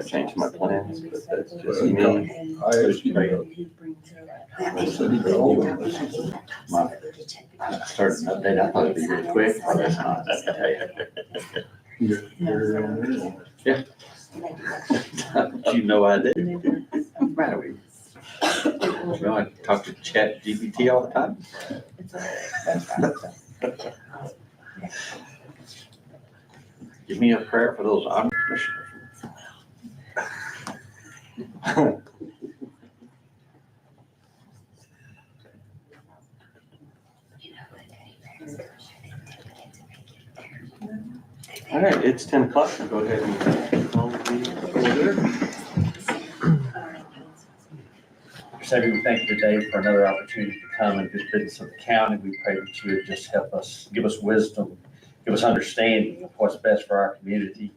Change my plans, but that's just Well, me. I asked you, I said he got all of this. Started an update, I thought it'd be really quick, but it's not, I can tell you. You're You know I do. Right away. You know, I talk to Chat GPT all the time. Give me a prayer for those commissioners. All right, it's 10 o'clock. I'll go ahead and call the order. Savior, we thank you today for another opportunity to come and do business of the county. We pray that you would just help us, give us wisdom, give us understanding of what's best for our community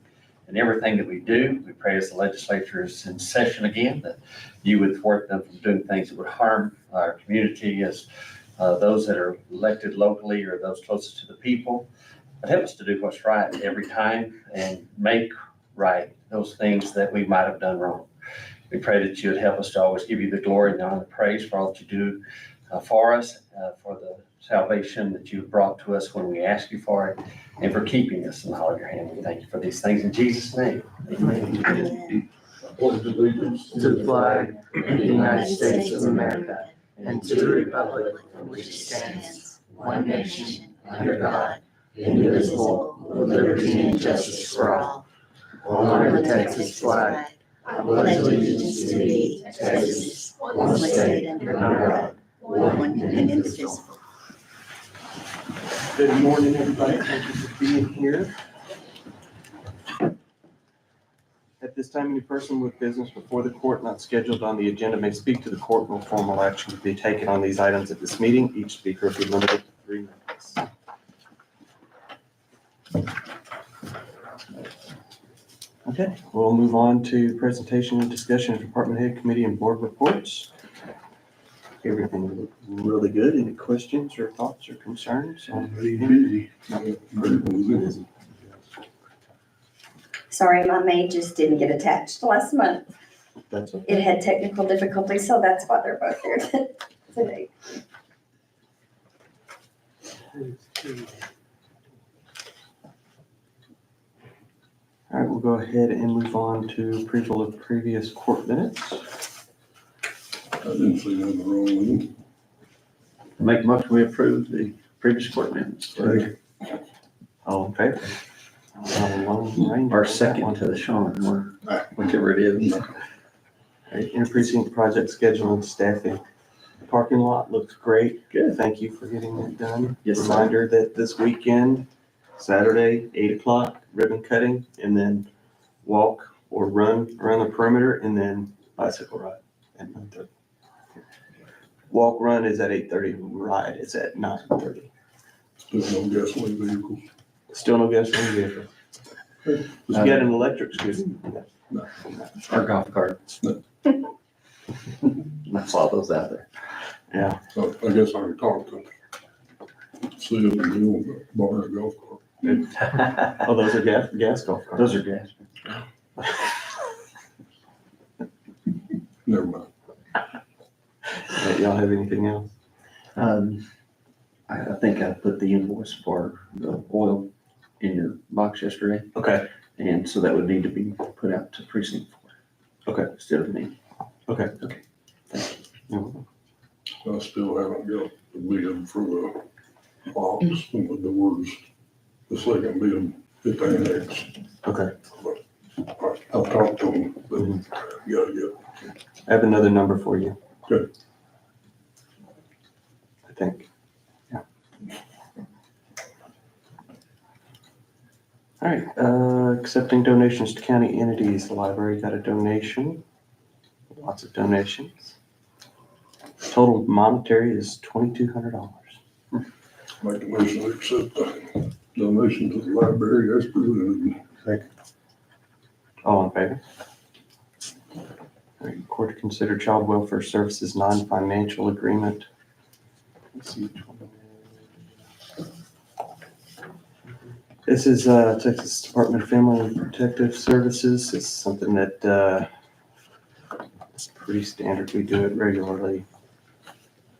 and everything that we do. We pray as the legislature is in session again, that you would thwart them from doing things that would harm our community as those that are elected locally or those closest to the people. But help us to do what's right every time and make right those things that we might have done wrong. We pray that you would help us to always give you the glory and the honor and the praise for all that you do for us, for the salvation that you've brought to us when we ask you for it, and for keeping us in the hollow of your hand. We thank you for these things in Jesus' name. Amen. pledge allegiance to the flag of the United States of America and to the republic for which it stands, one nation, under God, indivisible, with liberty and justice for all. Honor the Texas flag. I pledge allegiance to thee, Texas, one state under God, one and indivisible. Good morning, everybody. Thank you for being here. At this time, any person with business before the court not scheduled on the agenda may speak to the court. No formal action will be taken on these items at this meeting. Each speaker will be limited to 3 minutes. Okay, we'll move on to presentation and discussion of department head, committee, and board reports. Everything looked really good. Any questions or thoughts or concerns? busy. Sorry, my maid just didn't get attached last month. That's okay. It had technical difficulties, so that's why they're both here today. All right, we'll go ahead and move on to approval of previous court minutes. I didn't see nothing wrong with it. Make a motion, we approve the previous court minutes. All in favor? Or second to the Sean, or whichever it is. All right, interprecinct project schedule and staffing. Parking lot looks great. Good. Thank you for getting that done. Yes, sir. Reminder that this weekend, Saturday, 8 o'clock, ribbon cutting, and then walk or run around the perimeter, and then bicycle ride at 9:30. Walk run is at 8:30, ride is at 9:30. Still no gasoline vehicles. Still no gasoline vehicle. You got an electric scooter? Or golf cart. No. I saw those out there. Yeah. So I guess I can talk to see if they do borrow a golf cart. Oh, those are gas golf carts. Those are gas. Never mind. Y'all have anything else? I think I put the invoice for the oil in your box yesterday, Okay. and so that would need to be put out to precinct 4. Okay. Instead of me. Okay. Okay. Thank you. I still haven't got the bid for the box and the doors, the second bid at the annex. Okay. I'll talk to them, but gotta get. I have another number for you. Good. I think. Yeah. All right, accepting donations to county entities. The library got a donation. Lots of donations. Total monetary is $2,200. Make a motion to accept the donation to the library as presented. All in favor? All right, court to consider child welfare services non-financial agreement. Let's see which one it is. This is Texas Department of Family and Protective Services. It's something that it's pretty standard. We do it regularly.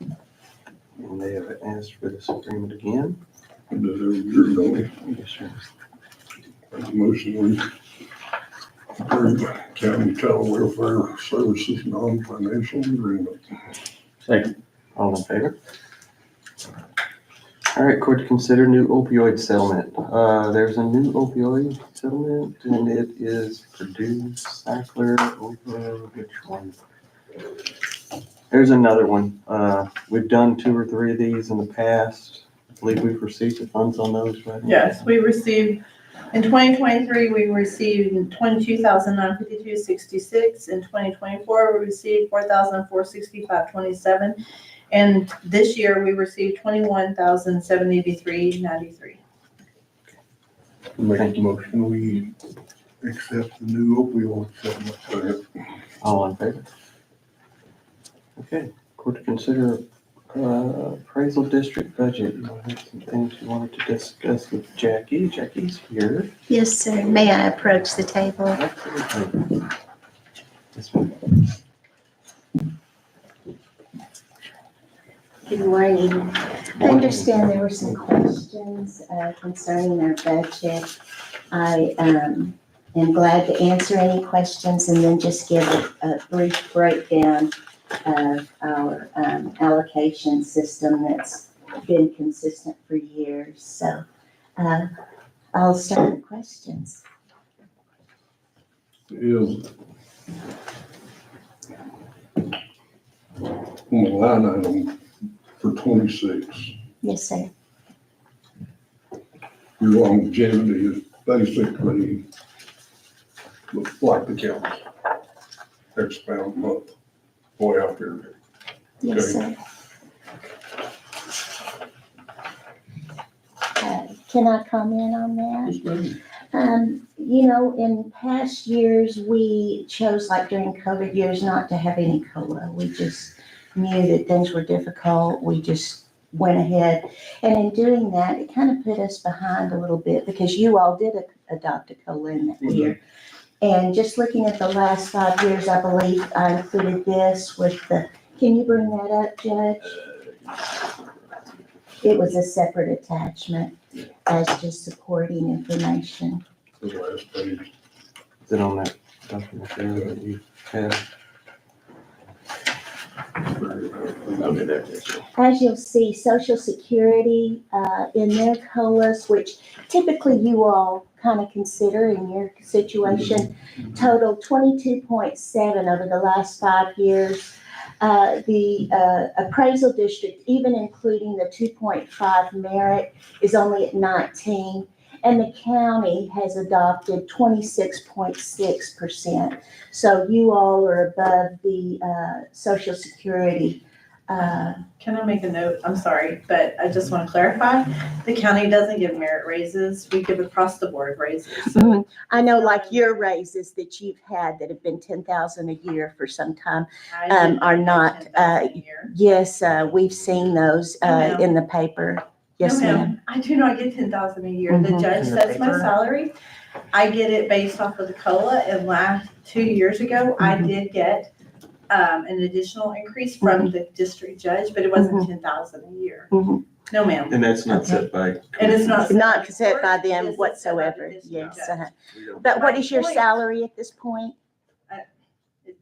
And they have asked for this agreement again. And does every year, don't we? Yes, sir. Make a motion, we approve county child welfare services non-financial agreement. Second. All in favor? All right, court to consider new opioid settlement. There's a new opioid settlement and it is Purdue, Sackler, over which one? There's another one. We've done 2 or 3 of these in the past. I believe we've received the funds on those, right? Yes, we received, in 2023, we received 22,952.66. In 2024, we received 4,465.27. And this year, we received 21,783.93. Make a motion, we accept the new opioid settlement. All in favor? Okay, court to consider appraisal district budget. You have some things you wanted to discuss with Jackie. Jackie's here. Yes, sir. May I approach the table? Absolutely. This one. Good morning. I understand there were some questions concerning our budget. I am glad to answer any questions and then just give a brief breakdown of our allocation system that's been consistent for years. So I'll start with questions. Is on the line item for 26, Yes, sir. your longevity is basically like the county. X amount a month, way out there. Yes, Okay. sir. Can I comment on that? Yes, ma'am. In past years, we chose, like during COVID years, not to have any COLA. We just knew that things were difficult. We just went ahead. And in doing that, it kind of put us behind a little bit because you all did adopt a COLA in that year. And just looking at the last 5 years, I believe I included this with can you bring that up, Judge? It was a separate attachment as just supporting information. The last page. Is it on that document there that you have? Okay, there it is. As you'll see, Social Security in their COLAs, which typically you all kind of consider in your situation, total 22.7 over the last 5 years. The appraisal district, even including the 2.5 merit, is only at 19. And the county has adopted 26.6%. So you all are above the Social Security. Can I make a note? I'm sorry, but I just want to clarify. The county doesn't give merit raises. We give across the board raises. So I know like your raises that you've had that have been 10,000 a year for some time. I did Are get not, 10,000 a year. Yes, we've seen those ma'am. in the paper. Yes, No, ma'am. I do not get 10,000 a year. The Mhm. judge In the sets my paper? salary. I get it based off of the COLA, and last 2 years ago, I did get an additional increase from the district judge, but it wasn't 10,000 a year. Mhm. No, ma'am. And that's not Okay. set by. And it's not. Not set by them This is set by the whatsoever. district Yes. judge. We don't- But what My is your point- salary at this point?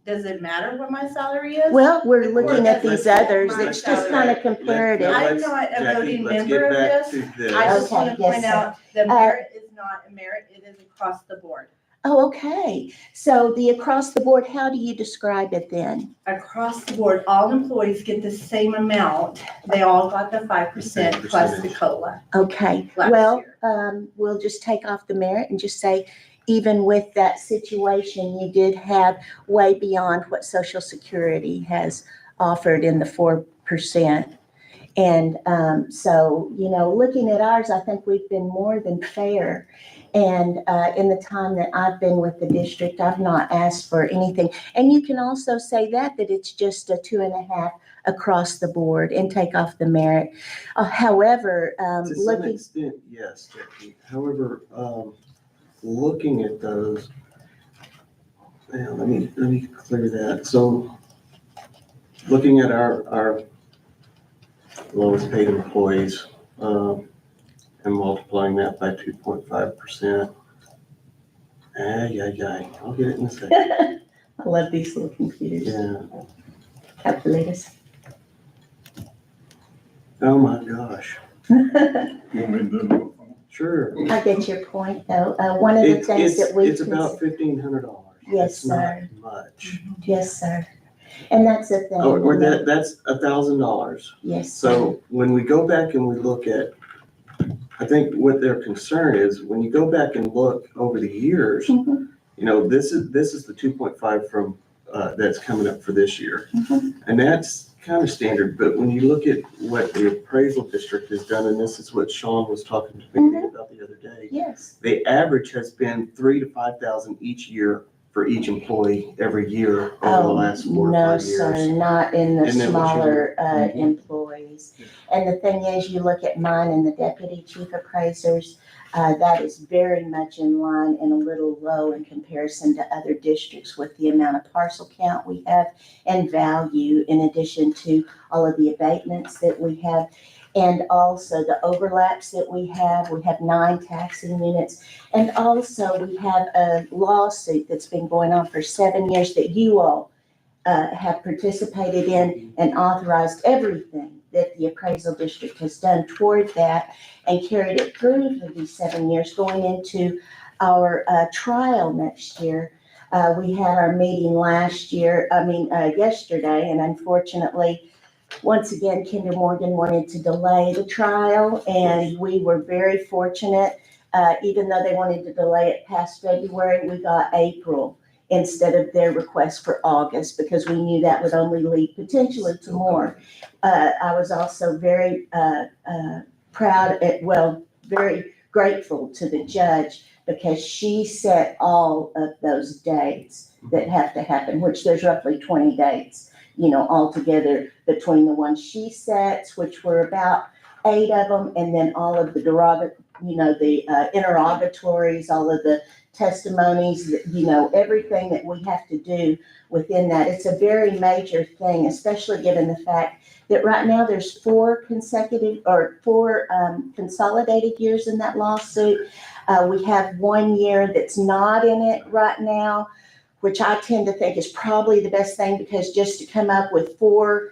Does it matter what my salary is? Well, we're The looking court at these doesn't set others. my It's just salary. kind of comparative. I'm not a voting member of Let's this. get back to this. I just want to Okay, yes, point sir. out, the merit is not a merit, it is across the board. Oh, okay. So the across the board, how do you describe it then? Across the board, all employees get the same amount. They all got the 5% plus the percentage. COLA. Okay, Last well, year. we'll just take off the merit and just say, even with that situation, you did have way beyond what Social Security has offered in the 4%. And so, looking at ours, I think we've been more than fair. And in the time that I've been with the district, I've not asked for anything. And you can also say that it's just a 2.5 across the board and take off the merit. However, To some looking, extent, yes, Jackie. However, looking at those, yeah, let me clear that. So looking at our lowest paid employees, and multiplying that by 2.5%. I'll get it in a second. I love these little computers, Yeah. calculators. Oh my gosh. You want me to do Sure. I get your point, though. One of the things that we. It's about $1,500. Yes, It's not sir. much. Yes, sir. And that's the thing. Or that's $1,000. Yes. sir. So when we go back and we look at, I think what their concern is, when you go back and look over the years, Mhm. this is the 2.5 from, that's coming up for this year. Mhm. And that's kind of standard, but when you look at what the appraisal district has done, and this is what Sean was talking to me about the other day, Yes. the average has been 3,000 to 5,000 each year for each employee every year over the last 4 or 5 years. No, sir, not in the Isn't that what you- smaller Mhm. employees. And the thing is, you look at mine and the deputy chief appraisers, that is very much in line and a little low in comparison to other districts with the amount of parcel count we have and value, in addition to all of the abatements that we have. And also the overlaps that we have 9 taxing units. And also we have a lawsuit that's been going on for 7 years that you all have participated in and authorized everything that the appraisal district has done toward that and carried it through for these 7 years, going into our trial next year. We had our meeting yesterday, and unfortunately, once again, Kinder Morgan wanted to delay the trial, and we were very fortunate. Even though they wanted to delay it past February, we got April instead of their request for August, because we knew that would only lead potentially to more. I was also very very grateful to the judge, because she set all of those dates that have to happen, which there's roughly 20 dates, altogether between the ones she sets, which were about 8 of them, and then all of the interrogatories, all of the testimonies, everything that we have to do within that. It's a very major thing, especially given the fact that right now there's 4 consolidated years in that lawsuit. We have 1 year that's not in it right now, which I tend to think is probably the best thing, because just to come up with 4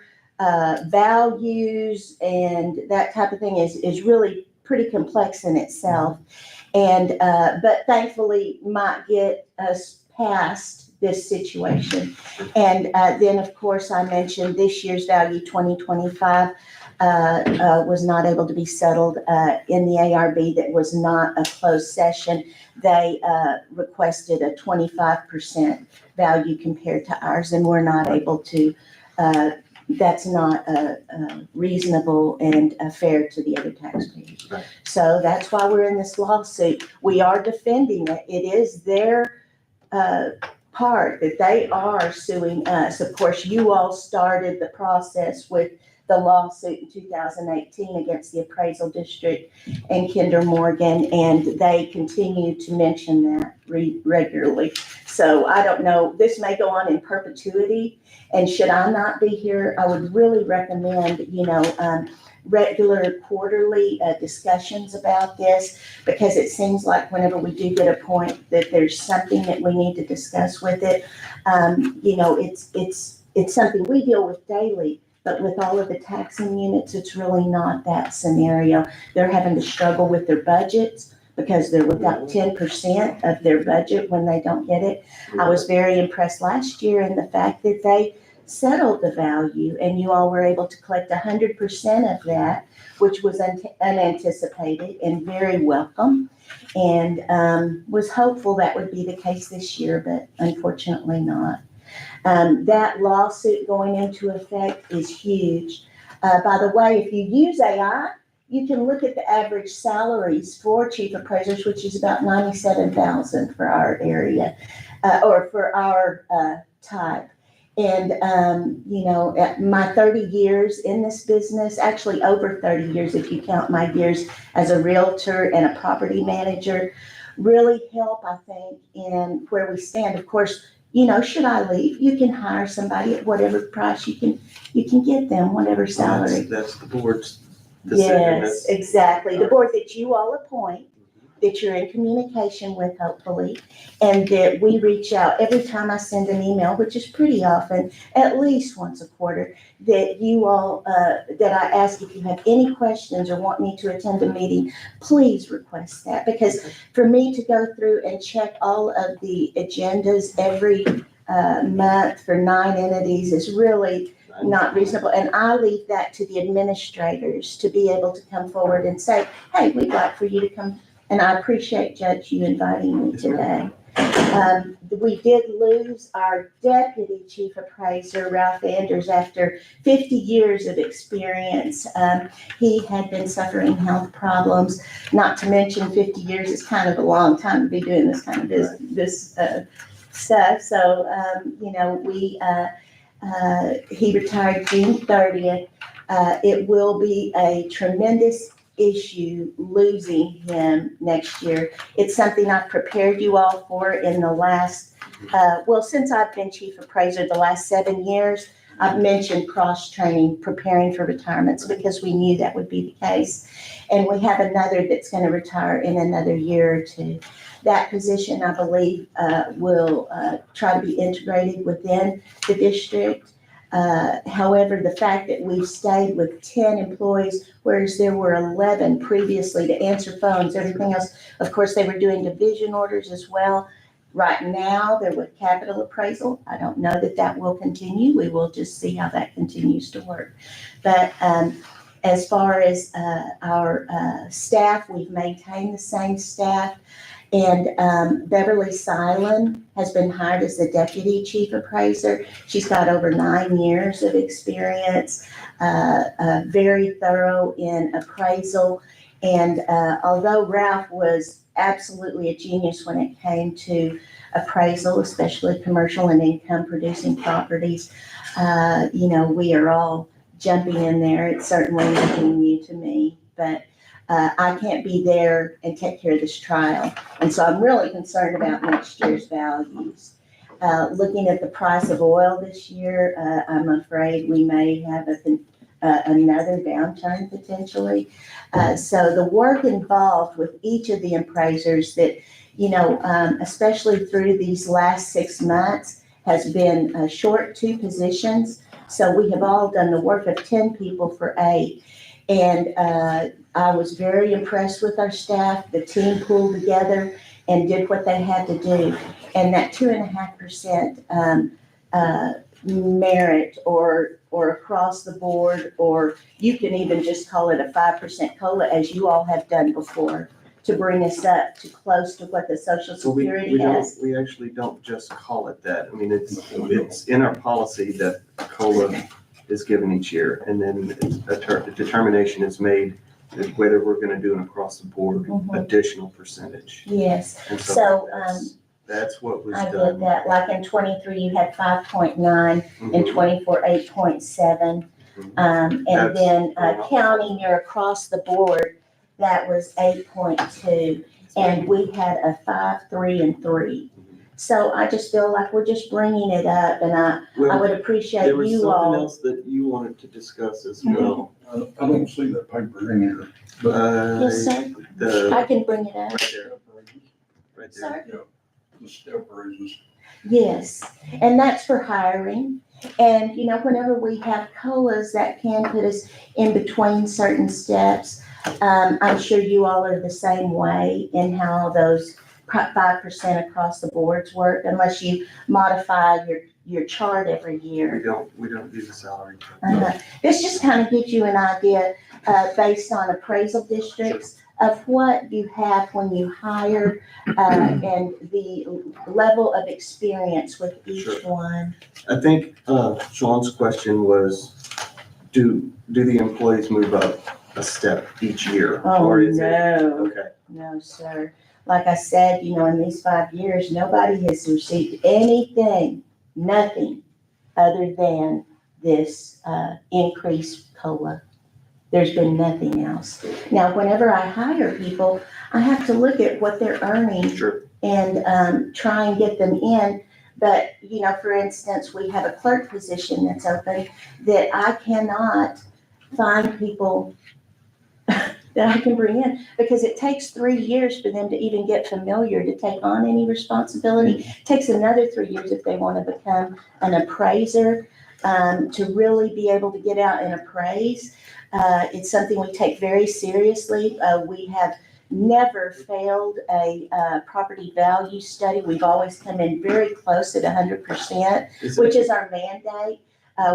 values and that type of thing is really pretty complex in itself. And, but thankfully might get us past this situation. And then, of course, I mentioned this year's value 2025 was not able to be settled in the ARB. That was not a closed session. They requested a 25% value compared to ours, and we're not able to. That's not reasonable and fair to the other taxpayers. Right. So that's why we're in this lawsuit. We are defending it. It is their part that they are suing us. Of course, you all started the process with the lawsuit in 2018 against the appraisal district and Kinder Morgan, and they continue to mention that regularly. So I don't know, this may go on in perpetuity, and should I not be here, I would really recommend, regular quarterly discussions about this, because it seems like whenever we do get a point that there's something that we need to discuss with it, it's something we deal with daily. But with all of the taxing units, it's really not that scenario. They're having to struggle with their budgets because they're without 10% of their budget when they don't get it. I was very impressed last year in the fact that they settled the value, and you all were able to collect 100% of that, which was unanticipated and very welcome, and was hopeful that would be the case this year, but unfortunately not. That lawsuit going into effect is huge. By the way, if you use AI, you can look at the average salaries for chief appraisers, which is about 97,000 for our area, or for our type. And, at my 30 years in this business, actually over 30 years if you count my years as a realtor and a property manager, really help, I think, in where we stand. Of course, should I leave, you can hire somebody at whatever price you can get them, whatever salary. That's the board's decision. Yes, exactly. The board that you all appoint, that you're in communication with, hopefully, and that we reach out every time I send an email, which is pretty often, at least once a quarter, that you all, that I ask if you have any questions or want me to attend a meeting, please request that. Because for me to go through and check all of the agendas every month for 9 entities is really not reasonable. And I leave that to the administrators to be able to come forward and say, hey, we'd like for you to come. And I appreciate, Judge, you inviting me today. We did lose our deputy chief appraiser, Ralph Anders, after 50 years of experience. He had been suffering health problems, not to mention 50 years is kind of a long time to be doing this kind of this stuff. So, he retired June 30th. It will be a tremendous issue losing him next year. It's something I've prepared you all for in the last, since I've been chief appraiser, the last 7 years, I've mentioned cross-training, preparing for retirements, because we knew that would be the case. And we have another that's going to retire in another year or two. That position, I believe, will try to be integrated within the district. However, the fact that we've stayed with 10 employees, whereas there were 11 previously to answer phones, everything else, of course, they were doing division orders as well. Right now, they're with capital appraisal. I don't know that will continue. We will just see how that continues to work. But as far as our staff, we've maintained the same staff. And Beverly Silen has been hired as the deputy chief appraiser. She's got over 9 years of experience, very thorough in appraisal. And although Ralph was absolutely a genius when it came to appraisal, especially commercial and income producing properties, we are all jumping in there. It's certainly nothing new to me, but I can't be there and take care of this trial. And so I'm really concerned about next year's values. Looking at the price of oil this year, I'm afraid we may have another downturn potentially. So the work involved with each of the appraisers that, especially through these last 6 months, has been short 2 positions. So we have all done the work of 10 people for 8. And I was very impressed with our staff. The team pulled together and did what they had to do. And that 2.5% merit or across the board, or you can even just call it a 5% COLA, as you all have done before, to bring us up to close to what the Social Security has. We actually don't just call it that. I mean, it's in our policy that COLA is given each year, and then a determination is made whether we're going to do an across the board additional percentage. Yes. And So that's what was I done. did that. Like in 23, you had 5.9, in 24, 8.7. And That's then going up. counting your across the board, that was 8.2. And we had a 5, 3, and 3. So I just feel like we're just bringing it up, and I would appreciate There was you something all. else that you wanted to discuss as well. I don't see that paper in here. But Yes, sir. I can bring it up. Right there, right there. Sir? the step raises. Yes, and that's for hiring. And, whenever we have COLAs, that can put us in between certain steps. I'm sure you all are the same way in how those 5% across the boards work, unless you modify your chart every year. We don't do the salary. This just kind of gives you an idea, based on appraisal districts, of what you have when you hire, and the level of experience with each one. I think Sean's question was, do the employees move up a step each year? Oh, Or is it? no. Okay, No, sir. Like I said, in these 5 years, nobody has received anything, nothing, other than this increased COLA. There's been nothing else. Now, whenever I hire people, I have to look at what they're earning sure. and try and get them in. But, for instance, we have a clerk position that's open that I cannot find people that I can bring in, because it takes 3 years for them to even get familiar to take on any responsibility. It takes another 3 years if they want to become an appraiser, to really be able to get out and appraise. It's something we take very seriously. We have never failed a property value study. We've always come in very close at 100%, which is our mandate.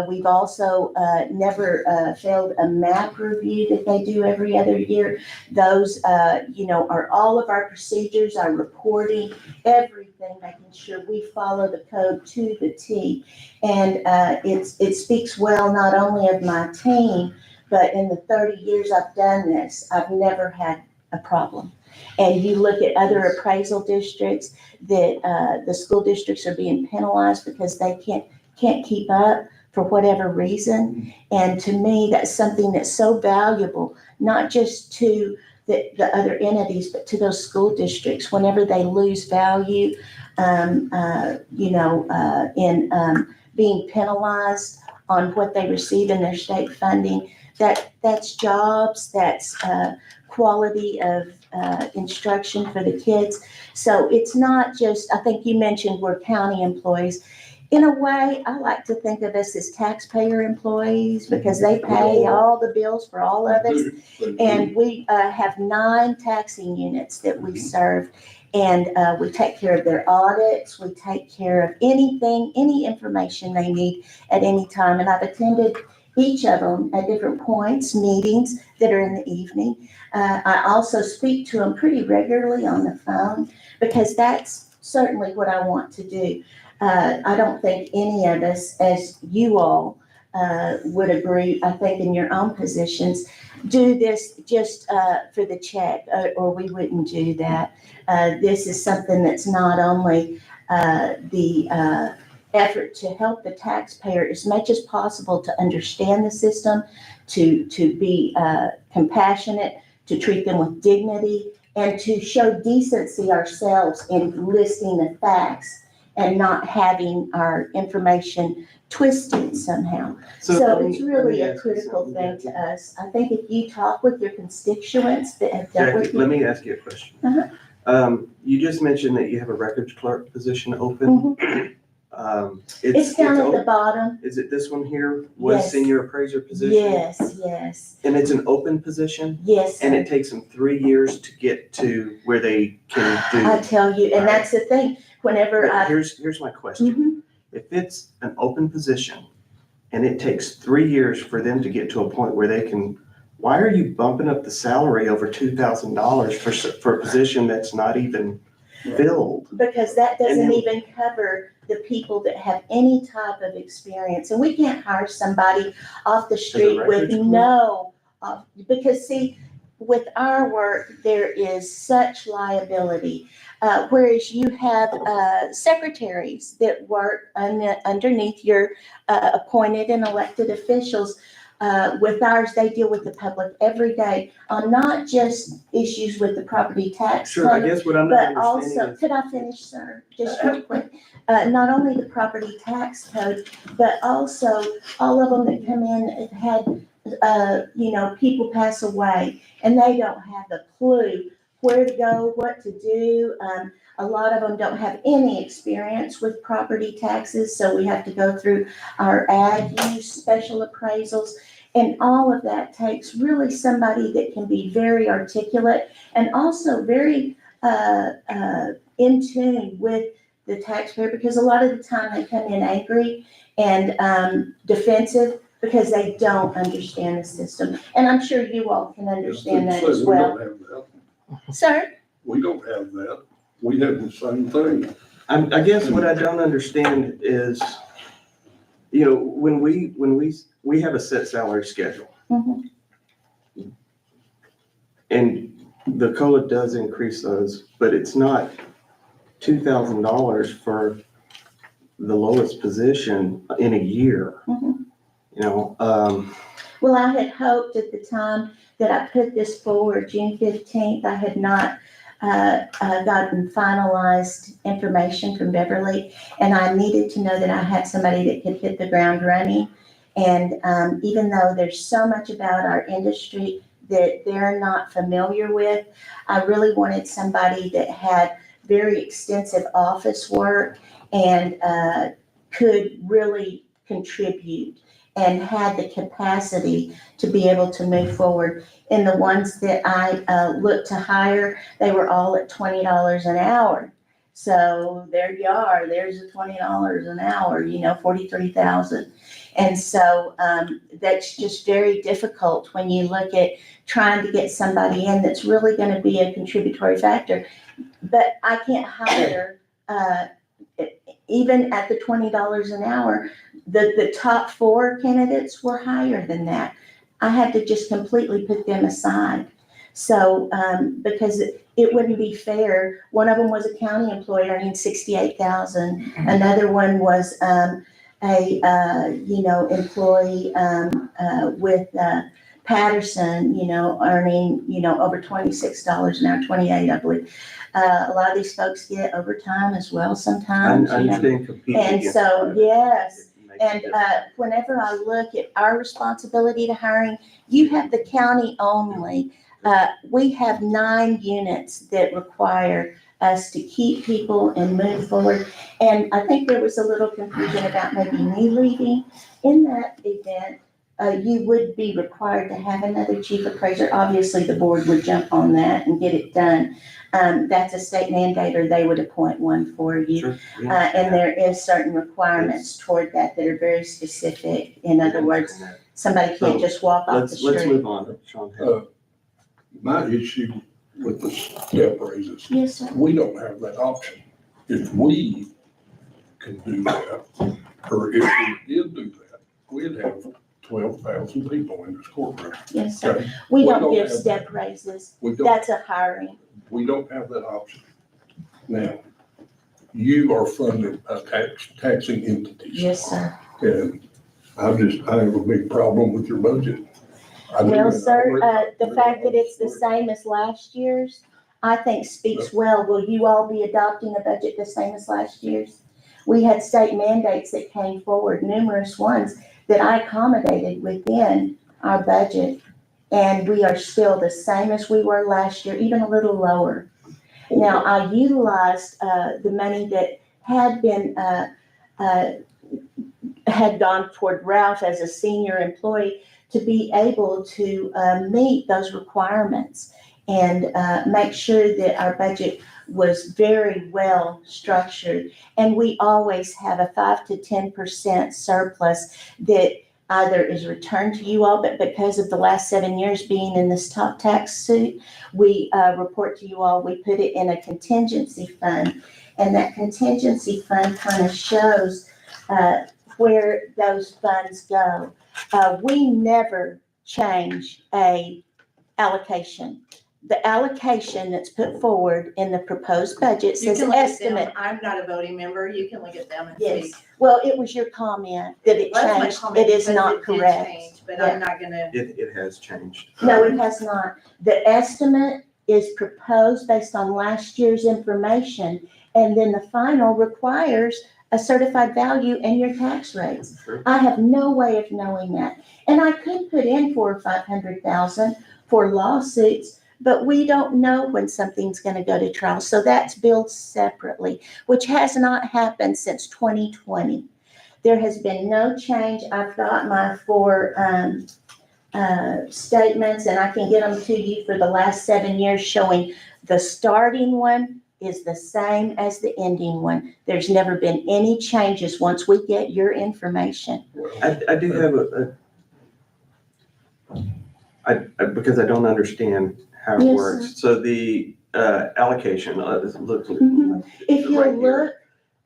We've also never failed a map review that they do every other year. Those, are all of our procedures, our reporting, everything, making sure we follow the code to the T. And it speaks well not only of my team, but in the 30 years I've done this, I've never had a problem. And you look at other appraisal districts that the school districts are being penalized because they can't keep up for whatever reason. And to me, that's something that's so valuable, not just to the other entities, but to those school districts whenever they lose value, in being penalized on what they receive in their state funding. That's jobs, that's quality of instruction for the kids. So it's not just, I think you mentioned we're county employees. In a way, I like to think of us as taxpayer employees because they pay all the bills for all of us. And we have 9 taxing units that we serve. And we take care of their audits. We take care of anything, any information they need at any time. And I've attended each of them at different points, meetings that are in the evening. I also speak to them pretty regularly on the phone because that's certainly what I want to do. I don't think any of us, as you all would agree, I think in your own positions, do this just for the check, or we wouldn't do that. This is something that's not only the effort to help the taxpayer as much as possible to understand the system, to be compassionate, to treat them with dignity, and to show decency ourselves in listing the facts and not having our information twisted somehow. So it's really a critical thing to us. I think if you talk with your constituents that have dealt Jackie, with let you. me ask you a question. Uh-huh. You just mentioned that you have a records clerk position open. Mhm. It's down at the open. bottom. Is it this one here? Was Yes. senior appraiser position? Yes. And it's an open position? Yes. And it takes them 3 years to get to where they can I do. tell you, and that's the thing, whenever But I. here's my question. Mhm. If it's an open position and it takes 3 years for them to get to a point where they can, why are you bumping up the salary over $2,000 for a position that's not even filled? Because that And doesn't then- even cover the people that have any type of experience. And we can't hire somebody off the street with records clerk? no, because see, with our work, there is such liability. Whereas you have secretaries that work underneath your appointed and elected officials. With ours, they deal with the public every day on not just issues with the property tax Sure, I code, guess what I'm not but understanding also, is. could I finish, sir? Just real quick. Not only the property tax code, but also all of them that come in have had, people pass away and they don't have a clue where to go, what to do. A lot of them don't have any experience with property taxes, so we have to go through our ag use special appraisals. And all of that takes really somebody that can be very articulate and also very in tune with the taxpayer, because a lot of the time they come in angry and defensive because they don't understand the system. And I'm sure you all can understand that as well. We don't have that. Sir? We don't have that. We have the same thing. I guess what I don't understand is, when we have a set salary schedule. Mhm. And the COLA does increase those, but it's not $2,000 for the lowest position in a year. Mhm. You know, Well, I had hoped at the time that I put this forward, June 15th, I had not gotten finalized information from Beverly, and I needed to know that I had somebody that could hit the ground running. And even though there's so much about our industry that they're not familiar with, I really wanted somebody that had very extensive office work and could really contribute and had the capacity to be able to move forward. And the ones that I looked to hire, they were all at $20 an hour. So there you are, there's the $20 an hour, 43,000. And so that's just very difficult when you look at trying to get somebody in that's really gonna be a contributory factor. But I can't hire, even at the $20 an hour, the top 4 candidates were higher than that. I had to just completely put them aside. So, because it wouldn't be fair. One of them was a county employee earning $68,000. Another one was, employee, with, Patterson, earning, over $26 an hour, 28, I believe. A lot of these folks get overtime as well I sometimes. understand competing And against so, that. yes. It makes a And difference. whenever I look at our responsibility to hiring, you have the county only. We have 9 units that require us to keep people and move forward. And I think there was a little confusion about maybe me leaving. In that event, you would be required to have another chief appraiser. Obviously, the board would jump on that and get it done. That's a state mandate, or they would appoint one for you. Sure, yeah. And there is certain requirements toward that are very specific. In other words, somebody can't just walk off the Let's street. move on, Sean. My issue with the step raises, Yes, sir. we don't have that option. If we can do that, or if we did do that, we'd have 12,000 people in this courtroom. Yes, sir. Okay, We We don't don't give have- step raises. we don't, That's a hiring. we don't have that option. Now, you are funded by taxing entities. Yes, sir. And I have a big problem with your budget. I do, Well, and I sir, really- the fact that it's the same as last year's, I think speaks well. Will you all be adopting a budget the same as last year's? We had state mandates that came forward, numerous ones that I accommodated within our budget. And we are still the same as we were last year, even a little lower. Now, I utilized the money that had been, had gone toward Ralph as a senior employee to be able to meet those requirements and make sure that our budget was very well structured. And we always have a 5 to 10% surplus that either is returned to you all, but because of the last 7 years being in this top tax suit, we report to you all, we put it in a contingency fund. And that contingency fund kind of shows where those funds go. We never change a allocation. The allocation that's put forward in the proposed budget You says can look at them. estimate. I'm not a voting member. You can look at them and Yes. see. Well, it was your comment that it Well, that's my changed. comment It is because not it did correct. change, But Yeah. I'm not gonna, It has changed. No, it has not. The estimate is proposed based on last year's information, and then the final requires a certified value and your tax rates. Sure. I have no way of knowing that. And I could put in 400,000 or 500,000 for lawsuits, but we don't know when something's gonna go to trial. So that's billed separately, which has not happened since 2020. There has been no change. I've got my 4 statements, and I can get them to you for the last 7 years, showing the starting one is the same as the ending one. There's never been any changes once we get your information. Well, I do have because I don't understand how it Yes, works. So the allocation, Mhm. If right you'll here, look,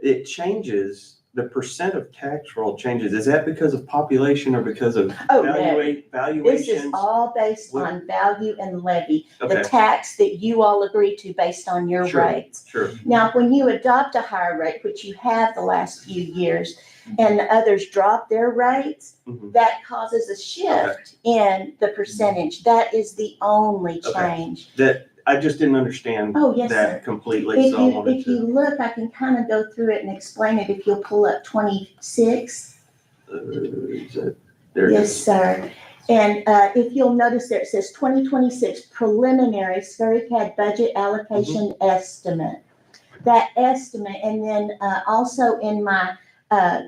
it changes the percent of tax roll changes, is that because of population or because of Oh, no. This is valuations? all based What- on value and levy, the Okay, tax that you all agree to based on your Sure. rates. sure. Now, when you adopt a higher rate, which you have the last few years, and others drop their rates, Mhm. that causes a shift in the percentage. That is the only Okay. change. That, I just didn't understand Oh, yes, sir. that completely, If so I you, wanted if you to. look, I can kind of go through it and explain it if you'll pull up 26. Is that- There it Yes, is. sir. And if you'll notice there, it says 2026 preliminary Scurry CAD budget allocation estimate. That estimate, and then also in my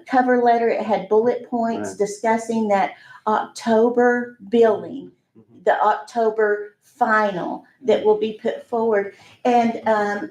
cover letter, it had bullet points Right. discussing that October billing, Mhm. the October final that will be put forward. And,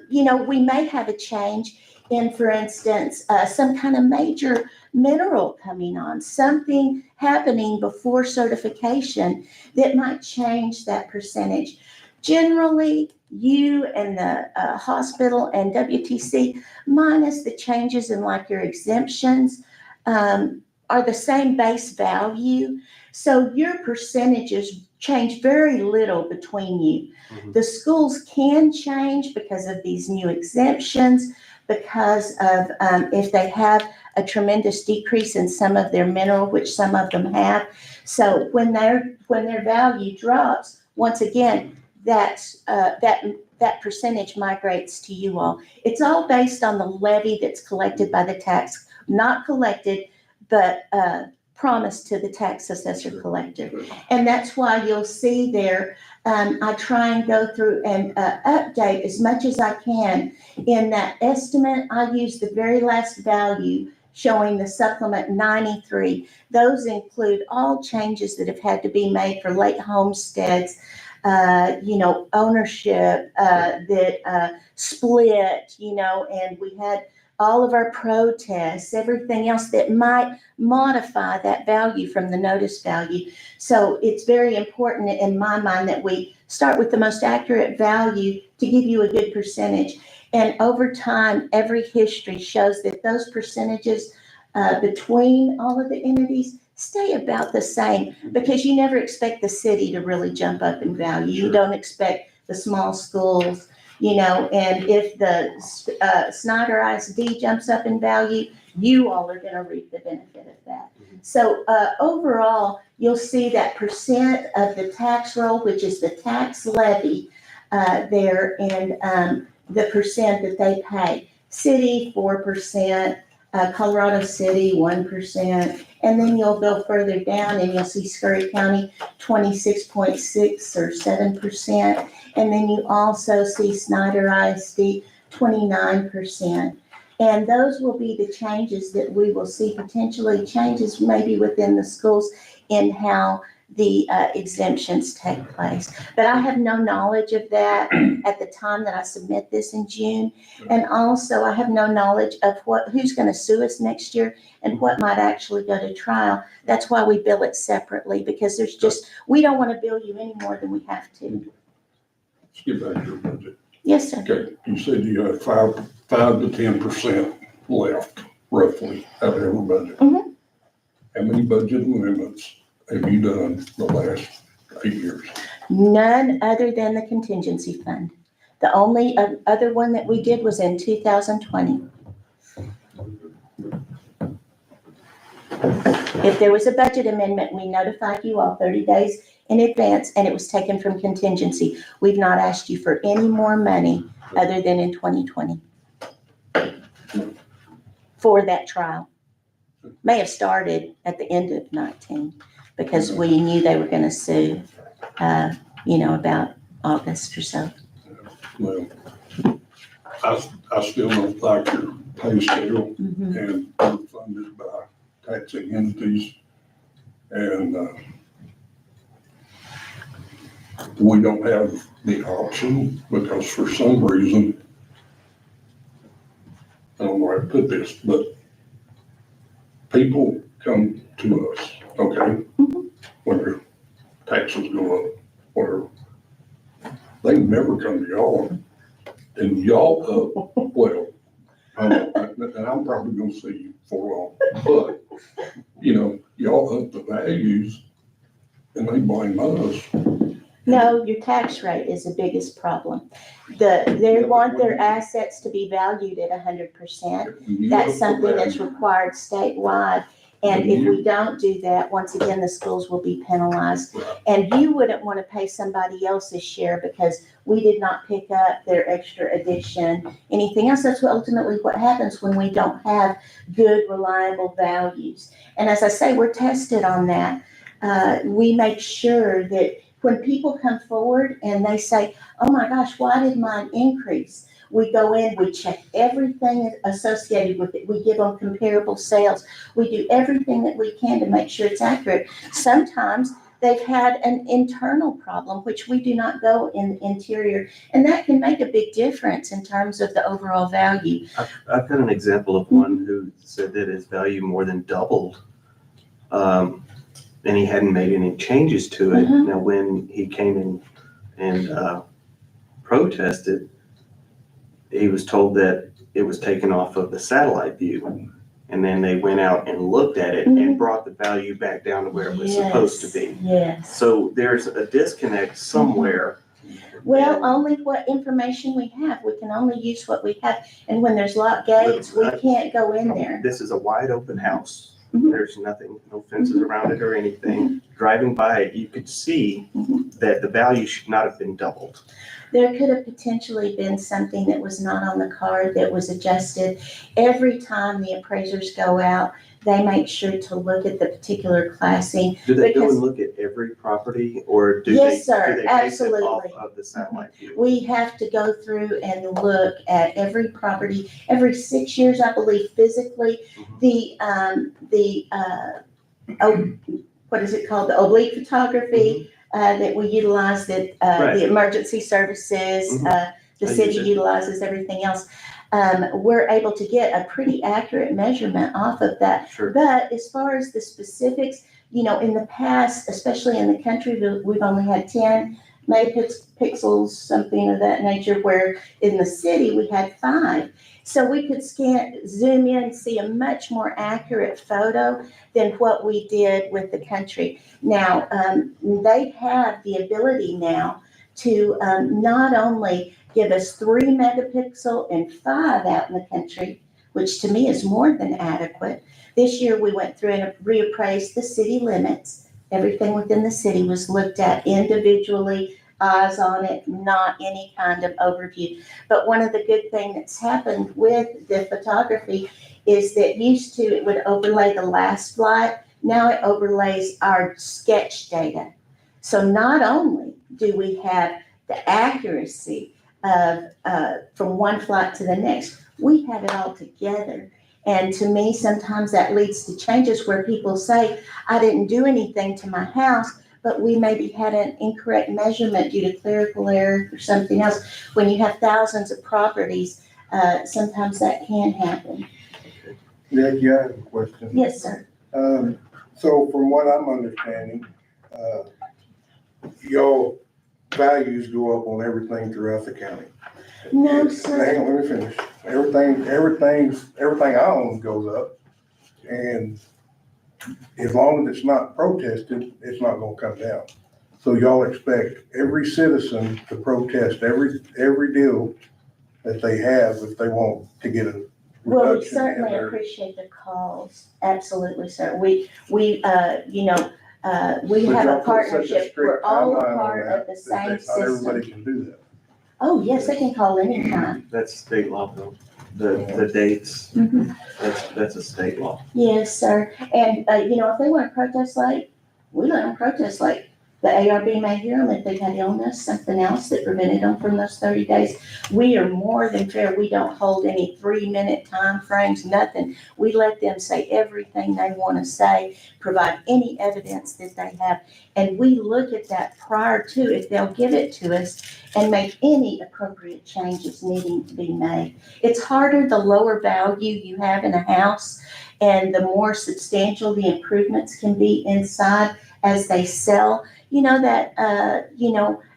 you know, we may have a change in, for instance, some kind of major mineral coming on, something happening before certification that might change that percentage. Generally, you and the hospital and WTC, minus the changes in like your exemptions, are the same base value. So your percentages change very little between you. Mhm. The schools can change because of these new exemptions, because of if they have a tremendous decrease in some of their mineral, which some of them have. So when their value drops, once again, that percentage migrates to you all. It's all based on the levy that's collected by the tax, not collected, but promised to the tax assessor collector. And that's why you'll see there, I try and go through and update as much as I can. In that estimate, I use the very last value showing the supplement 93. Those include all changes that have had to be made for late homesteads, you know, ownership that split, you know, and we had all of our protests, everything else that might modify that value from the notice value. So it's very important in my mind that we start with the most accurate value to give you a good percentage. And over time, every history shows that those percentages between all of the entities stay about the same, because you never expect the city to really jump up in value. You Sure. don't expect the small schools, you know, and if the Snyder ISD jumps up in value, you all are gonna reap the benefit of that. So overall, you'll see that percent of the tax roll, which is the tax levy there, and the percent that they pay. City, 4%, Colorado City, 1%, and then you'll go further down and you'll see Scurry County, 26.6 or 7%. And then you also see Snyder ISD, 29%. And those will be the changes that we will see, potentially changes maybe within the schools in how the exemptions take place. But I have no knowledge of that at the time that I submit this in June. And also I have no knowledge of who's going to sue us next year and what might actually go to trial. That's why we bill it separately, because there's just, we don't want to bill you any more than we have to. Let's get back to your budget. Yes, sir. Okay, you said you had 5 to 10% left roughly out of every budget. Mhm. How many budget amendments have you done the last 8 years? None other than the contingency fund. The only other one that we did was in 2020. If there was a budget amendment, we notified you all 30 days in advance, and it was taken from contingency. We've not asked you for any more money other than in 2020 for that trial. May have started at the end of 19 because we knew they were going to sue, you know, about August or so. Well, I still don't like your pay scale, Mhm. and you're funded by taxing entities. And we don't have the option because for some reason, I don't know how to put this, but people come to us, okay? When their taxes go up, whatever. They never come to y'all, and y'all, well, And I'm probably gonna see you for long, but, y'all up the values and they blame us. No, your tax rate is the biggest problem. They want their assets to be valued at 100%. When you That's up the something that's value, required statewide. And if we don't do that, once again, the schools will be penalized. Right. And you wouldn't want to pay somebody else's share because we did not pick up their extra addition, anything else. That's ultimately what happens when we don't have good, reliable values. And as I say, we're tested on that. We make sure that when people come forward and they say, oh my gosh, why did mine increase? We go in, we check everything associated with it. We give them comparable sales. We do everything that we can to make sure it's accurate. Sometimes they've had an internal problem, which we do not go in the interior. And that can make a big difference in terms of the overall value. I've got an example of one who said that his value more than doubled. And he hadn't made any changes to it. Mhm. Now, when he came in and protested, he was told that it was taken off of the satellite view. And then they went out and looked at it and brought the value back down to where it was supposed to be. Yes. So there's a disconnect somewhere. Well, only what information we have. We can only use what we have. And when there's locked gates, we can't go in there. This is a wide open house. Mhm. There's nothing, no fences around it or anything. Driving by it, you could see that the value should not have been doubled. There could have potentially been something that was not on the card that was adjusted. Every time the appraisers go out, they make sure to look at the particular classing. Do they go Because- and look at every property or do they? Yes, sir, do they base it off absolutely. of the satellite view? We have to go through and look at every property, every 6 years, I believe, physically. What is it called? The oblique photography that we utilize, that Right. the emergency services, the I city use it. utilizes, everything else. We're able to get a pretty accurate measurement off of that. Sure. But as far as the specifics, in the past, especially in the country, we've only had 10 megapixels, something of that nature, where in the city we had 5. So we could zoom in, see a much more accurate photo than what we did with the country. Now, they have the ability now to not only give us 3 megapixel and 5 out in the country, which to me is more than adequate. This year we went through and reappraised the city limits. Everything within the city was looked at individually, eyes on it, not any kind of overview. But one of the good things that's happened with the photography is that it would overlay the last flight. Now it overlays our sketch data. So not only do we have the accuracy of from one flight to the next, we have it all together. And to me, sometimes that leads to changes where people say, I didn't do anything to my house, but we maybe had an incorrect measurement due to clerical error or something else. When you have thousands of properties, sometimes that can happen. Jackie, I have a question. Yes, sir. So from what I'm understanding, your values go up on everything throughout the county. No, sir. Hang on, let me finish. Everything I own goes up. And as long as it's not protested, it's not gonna come down. So y'all expect every citizen to protest every deal that they have if they want to get a Well, we reduction in certainly their. appreciate the calls. Absolutely, sir. We have But a y'all put such a partnership. strict We're all a timeline on part that of the that same Not everybody system. can do that. Oh, yes, they can call anytime. That's state law though. The dates, that's a state law. Yes, sir. And, if they want to protest late, we let them protest late. The ARB may hear them if they've had illness, something else that prevented them from those 30 days. We are more than fair. We don't hold any 3-minute time frames, nothing. We let them say everything they want to say, provide any evidence that they have. And we look at that prior to, if they'll give it to us, and make any appropriate changes needing to be made. It's harder the lower value you have in a house and the more substantial the improvements can be inside as they sell.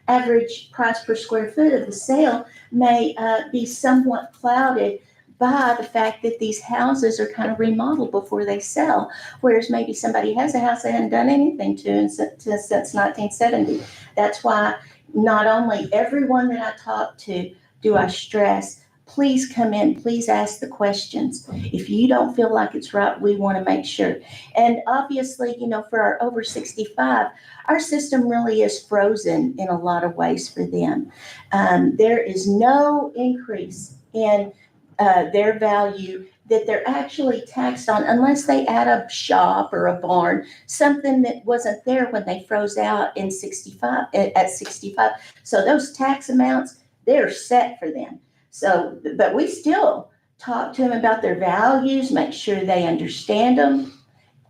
Average price per square foot of the sale may be somewhat clouded by the fact that these houses are kind of remodeled before they sell. Whereas maybe somebody has a house they hadn't done anything to since 1970. That's why not only everyone that I talk to do I stress, please come in, please ask the questions. If you don't feel like it's right, we want to make sure. And obviously, for our over 65, our system really is frozen in a lot of ways for them. There is no increase in their value that they're actually taxed on unless they add a shop or a barn, something that wasn't there when they froze out at 65. So those tax amounts, they're set for them. So, but we still talk to them about their values, make sure they understand them,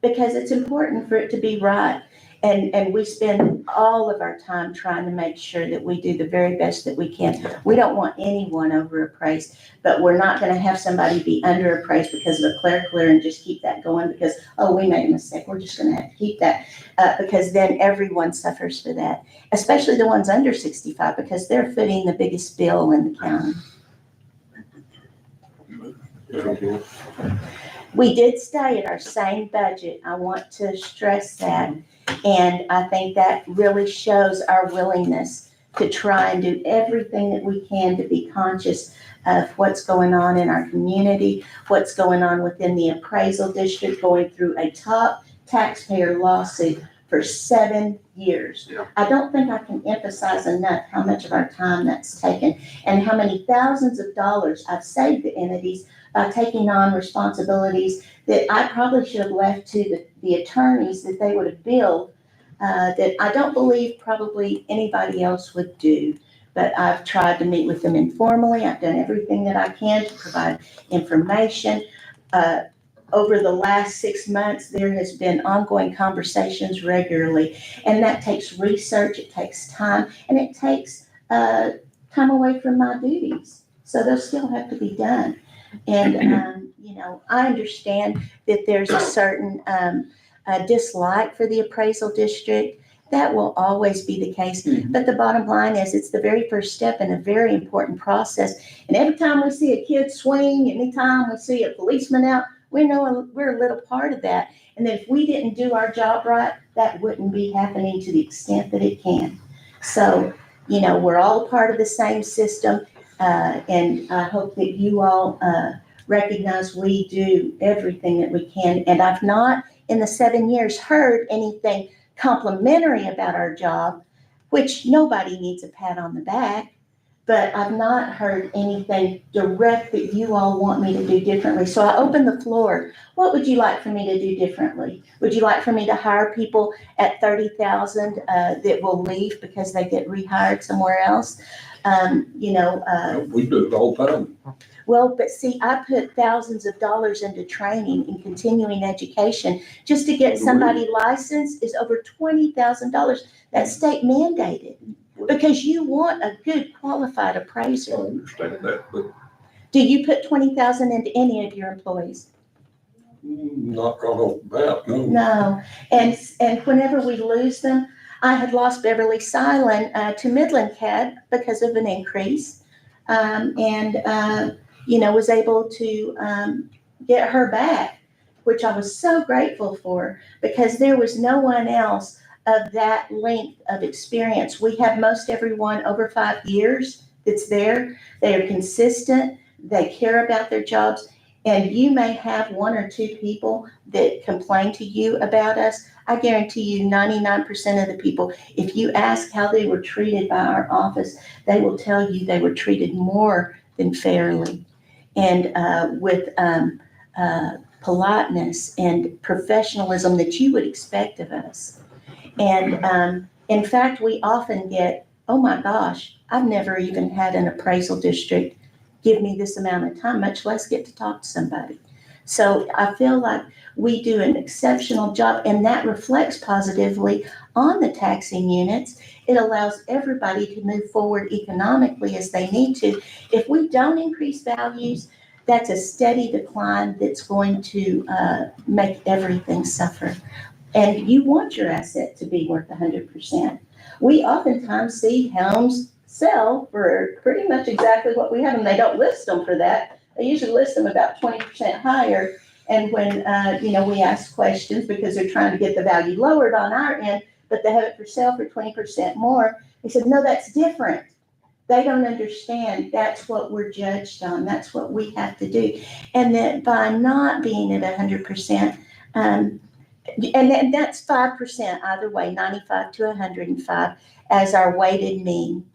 because it's important for it to be right. And we spend all of our time trying to make sure that we do the very best that we can. We don't want anyone overappraised, but we're not going to have somebody be underappraised because of a clerical error and just keep that going because, oh, we made a mistake. We're just going to have to keep that because then everyone suffers for that, especially the ones under 65 because they're footing the biggest bill in the county. We did stay at our same budget. I want to stress that. And I think that really shows our willingness to try and do everything that we can to be conscious of what's going on in our community, what's going on within the appraisal district, going through a top taxpayer lawsuit for 7 years. Yeah. I don't think I can emphasize enough how much of our time that's taken and how many thousands of dollars I've saved the entities by taking on responsibilities that I probably should have left to the attorneys that they would have billed that I don't believe probably anybody else would do. But I've tried to meet with them informally. I've done everything that I can to provide information. Over the last 6 months, there has been ongoing conversations regularly, and that takes research, it takes time, and it takes time away from my duties. So those still have to be done. And, I understand that there's a certain dislike for the appraisal district. That will always be the case. But the bottom line is it's the very first step in a very important process. And every time we see a kid swing, anytime we see a policeman out, we know we're a little part of that. And that if we didn't do our job right, that wouldn't be happening to the extent that it can. So, we're all part of the same system. And I hope that you all recognize we do everything that we can. And I've not in the 7 years heard anything complimentary about our job, which nobody needs a pat on the back, but I've not heard anything direct that you all want me to do differently. So I open the floor. What would you like for me to do differently? Would you like for me to hire people at $30,000 that will leave because they get rehired somewhere else? We do it all the time. Well, but see, I put thousands of dollars into training and continuing education just to get somebody licensed is over $20,000. That's state mandated because you want a good qualified I appraiser. understand that, but Do you put $20,000 into any of your employees? not right off the bat, no. No. And whenever we lose them, I had lost Beverly Silent to Midland CAD because of an increase. Was able to get her back, which I was so grateful for because there was no one else of that length of experience. We have most everyone over 5 years that's there. They are consistent. They care about their jobs. And you may have 1 or 2 people that complain to you about us. I guarantee you 99% of the people, if you ask how they were treated by our office, they will tell you they were treated more than fairly and with politeness and professionalism that you would expect of us. And in fact, we often get, oh my gosh, I've never even had an appraisal district give me this amount of time, much less get to talk to somebody. So I feel like we do an exceptional job, and that reflects positively on the taxing units. It allows everybody to move forward economically as they need to. If we don't increase values, that's a steady decline that's going to make everything suffer. And you want your asset to be worth 100%. We oftentimes see homes sell for pretty much exactly what we have, and they don't list them for that. They usually list them about 20% higher. And when, we ask questions because they're trying to get the value lowered on our end, but they have it for sale for 20% more, they said, no, that's different. They don't understand that's what we're judged on. That's what we have to do. And that by not being at 100%, and then that's 5% either way, 95 to 105 as our weighted mean,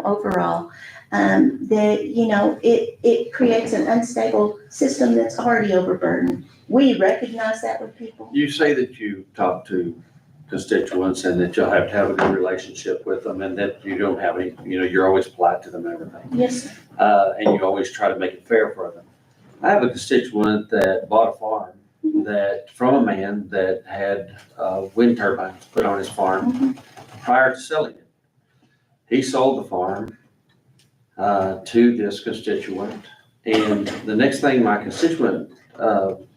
overall. It creates an unstable system that's already overburdened. We recognize that with people. You say that you talk to constituents and that you'll have to have a good relationship with them and that you don't have any, you're always polite to them and everything. Yes, sir. And you always try to make it fair for them. I have a constituent that bought a farm from a man that had wind turbines put on his farm prior to selling it. He sold the farm to this constituent. And the next thing my constituent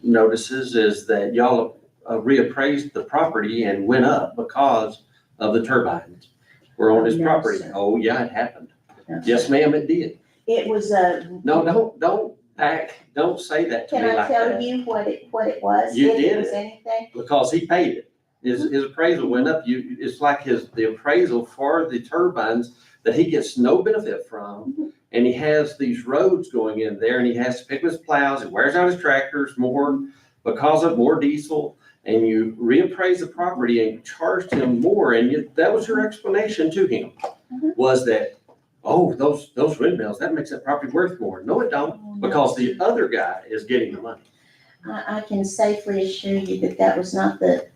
notices is that y'all reappraised the property and went up because of the turbines were on his No, property. sir. Oh, yeah, it happened. No. Yes, ma'am, it did. It was No, don't say that to Can me I like tell that. you what it was? You If did it was it. anything? Because he paid it. His appraisal went up. It's like the appraisal for the turbines that he gets no benefit from. And he has these roads going in there and he has to pick up his plows. It wears out his tractors more because of more diesel. And you reappraise the property and charged him more. And that was your explanation to him, was that, oh, those windmills, that makes that property worth more. No, it don't, because the other guy is getting the money. I can safely assure you that was not the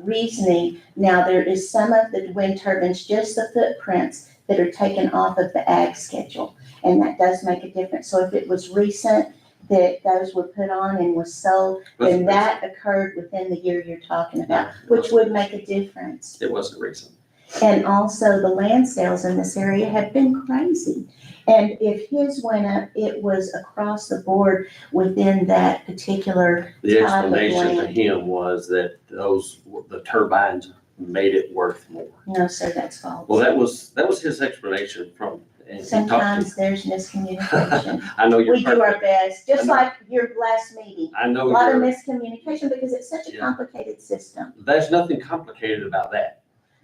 reasoning. Now, there is some of the wind turbines, just the footprints that are taken off of the ag schedule. And that does make a difference. So if it was recent that those were put on and was sold, then that occurred within the year you're talking about, which would make a difference. It wasn't recent. And also the land sales in this area have been crazy. And if his went up, it was across the board within that particular The type of explanation to land. him was that the turbines made it worth more. No, sir, that's false. Well, that was his explanation from, and he talked Sometimes to. there's miscommunication. I know you're We do our perfect. best, I just know. like your last meeting. I A know lot of you're, miscommunication because it's such a Yeah. complicated system. there's nothing complicated about that.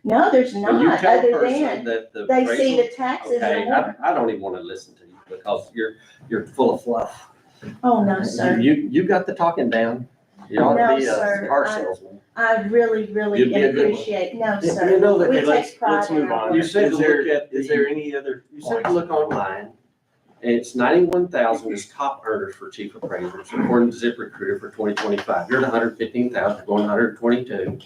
No, there's When you not, tell a other person than that the they see appraisal. the taxes are Okay, more. I don't even want to listen to you because you're full of fluff. Oh, no, sir. You got the talking down. You ought No, to be a sir. car salesman. I really, really You'd be a good one. appreciate, no, You sir. know that, We okay, let's take pride in move our on. work. You said to Is there- look at Is the- there any other? You said to look online, and it's 91,000 is top earners for chief appraisers, according to ZipRecruiter for 2025. You're at 115,000, going 122,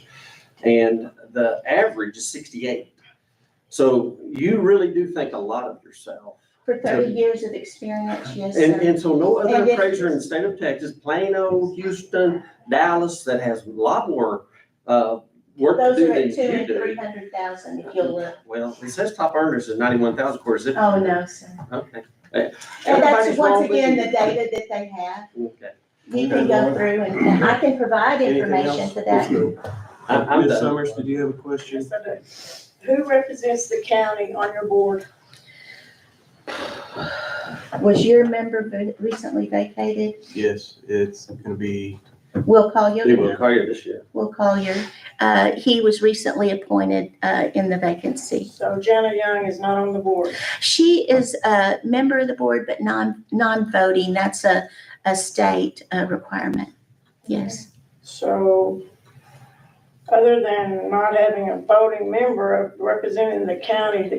and the average is 68. So you really do think a lot of yourself. For 30 years of experience, yes, And, sir. and so no other And if- appraiser in the state of Texas, Plano, Houston, Dallas, that has a lot more work to Those do are than at 2 you and do. 300,000 if you'll look. Well, it says top earners is 91,000, of course. Oh, no, sir. Okay. And that's Everybody's wrong once but again you. the data that they have. Okay. You can go through and I can provide Anything information else? to that. I'm Ms. done. Summers, did you have a question? Yes, I do. Who represents the county on your board? Was your member recently vacated? Yes, it's gonna be, Will Collier? They will call you this year. Will Collier. He was recently appointed in the vacancy. So Jana Young is not on the board. She is a member of the board, but non-voting. That's a state requirement. Yes. So other than not having a voting member of representing the county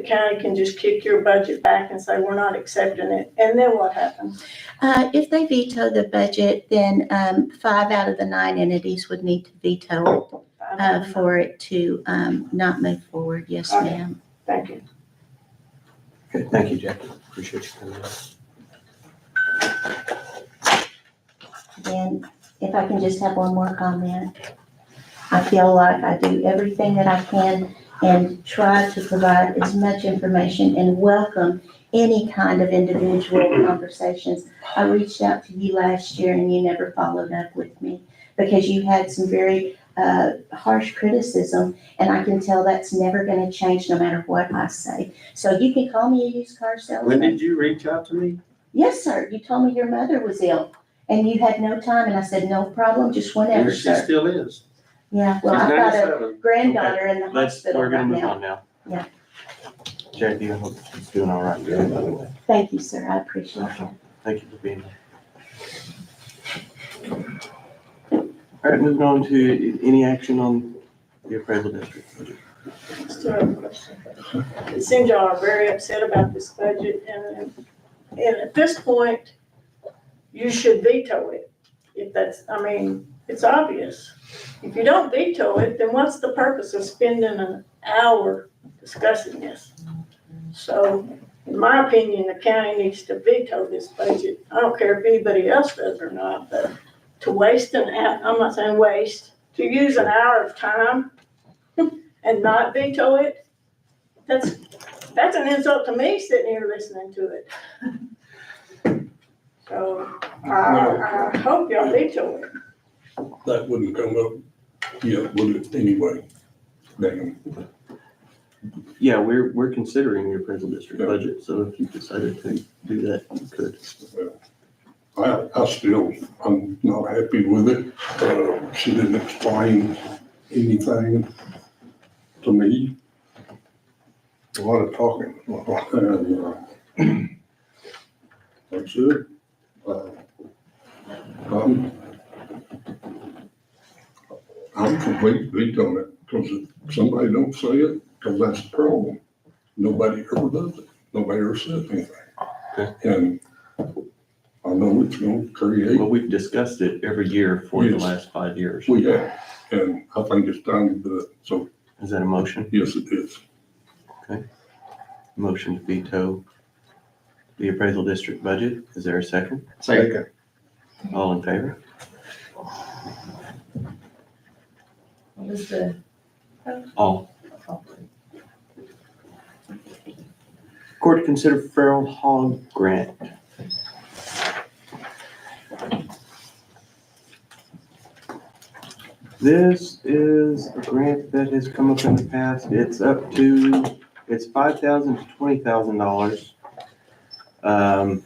can just kick your budget back and say, we're not accepting it. And then what happens? If they veto the budget, then 5 out of the 9 entities would need to veto for it to not move forward. Yes, Okay. ma'am. Thank you. okay, thank you, Jackie. Appreciate you coming in. And if I can just have one more comment. I feel like I do everything that I can and try to provide as much information and welcome any kind of individual conversations. I reached out to you last year and you never followed up with me because you had some very harsh criticism, and I can tell that's never going to change no matter what I say. So you can call me a used car When salesman. did you reach out to me? Yes, sir. You told me your mother was ill and you had no time. And I said, no problem, just whenever, And she sir. still is. Yeah, well, She's I've got a 97. granddaughter in the hospital We're gonna right move now. on now. Yeah. Jackie, I hope she's doing all right, by the way. Thank you, sir. I appreciate that. Thank you for being here. All right, moving on to any action on the appraisal district. Still have a question. It seems y'all are very upset about this budget, and at this point, you should veto it. If that's, I mean, it's obvious. If you don't veto it, then what's the purpose of spending an hour discussing this? So, in my opinion, the county needs to veto this budget. I don't care if anybody else does or not, but to waste an hour, I'm not saying waste, to use an hour of time and not veto it, that's an insult to me sitting here listening to it. So I hope y'all veto it. That wouldn't come up yet, would it, anyway? Damn. Yeah, we're considering your appraisal district Yeah. budget, so if you decided to do that, you could. I'm not happy with it. She didn't explain anything to me. A lot of talking. And, that's it. I'm completely vetoing it, because if somebody don't say it, because that's the problem. Nobody ever does it. Nobody ever says anything. Okay. And I know it's gonna create, Well, we've discussed it every year for the Yes. last 5 years. we have, and I think it's time to do it. So, Is that a motion? yes, it is. Motion to veto the appraisal district budget. Is there a second? Second. All in favor? What was the? All. Court to consider feral hog grant. This is a grant that has come up in the past. It's $5,000 to $20,000.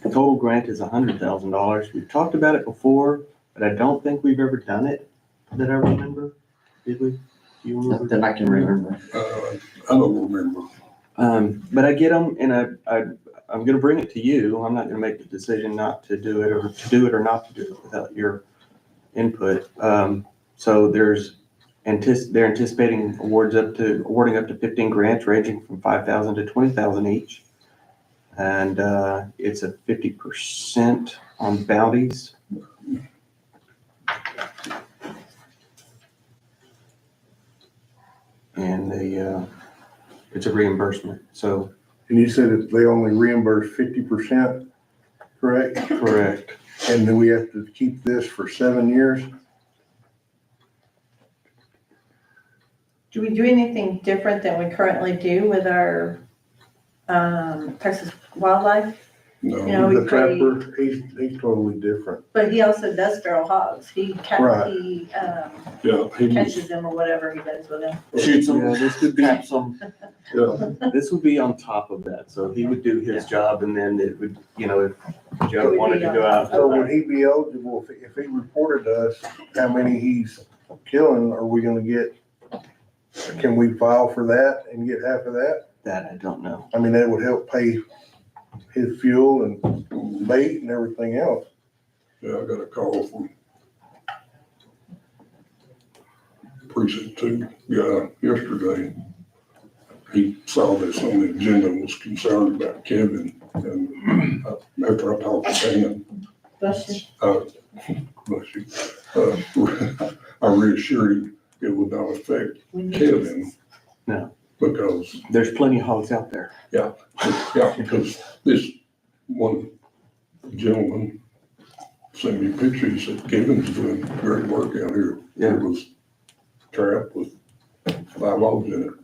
The total grant is $100,000. We've talked about it before, but I don't think we've ever done it that I remember. Did we? Do you remember? Not that I can remember. I don't remember. But I get them, and I'm gonna bring it to you. I'm not gonna make the decision not to do it, or to do it or not to do it without your input. So they're anticipating awarding up to 15 grants ranging from 5,000 to 20,000 each. And it's a 50% on bounties. And it's a reimbursement, so. And you said that they only reimburse 50%, correct? Correct. And then we have to keep this for 7 years? Do we do anything different than we currently do with our Texas wildlife? No. You know, we The pay, trapper, he's totally different. but he also does feral hogs. He Right. Yeah, he was, catches them or whatever he does with them. Shoots them, this would be, yeah, this would be on top of that, so he would do his job, and then it would, if Joe wanted to go out. So would he be eligible, if he reported to us how many he's killing, are we gonna get, can we file for that and get half of that? That I don't know. I mean, that would help pay his fuel and bait and everything else. yeah, I got a call from precinct 2 guy yesterday. He saw this on the agenda and was concerned about Kevin, and after I talked to Dan, Bless you. bless you, I reassured him it would not affect Kevin. No. Because, There's plenty of hogs out there. yeah, because this one gentleman sent me a picture, he said Kevin's doing great work out here. Yeah. It was trapped with 5 hogs in it.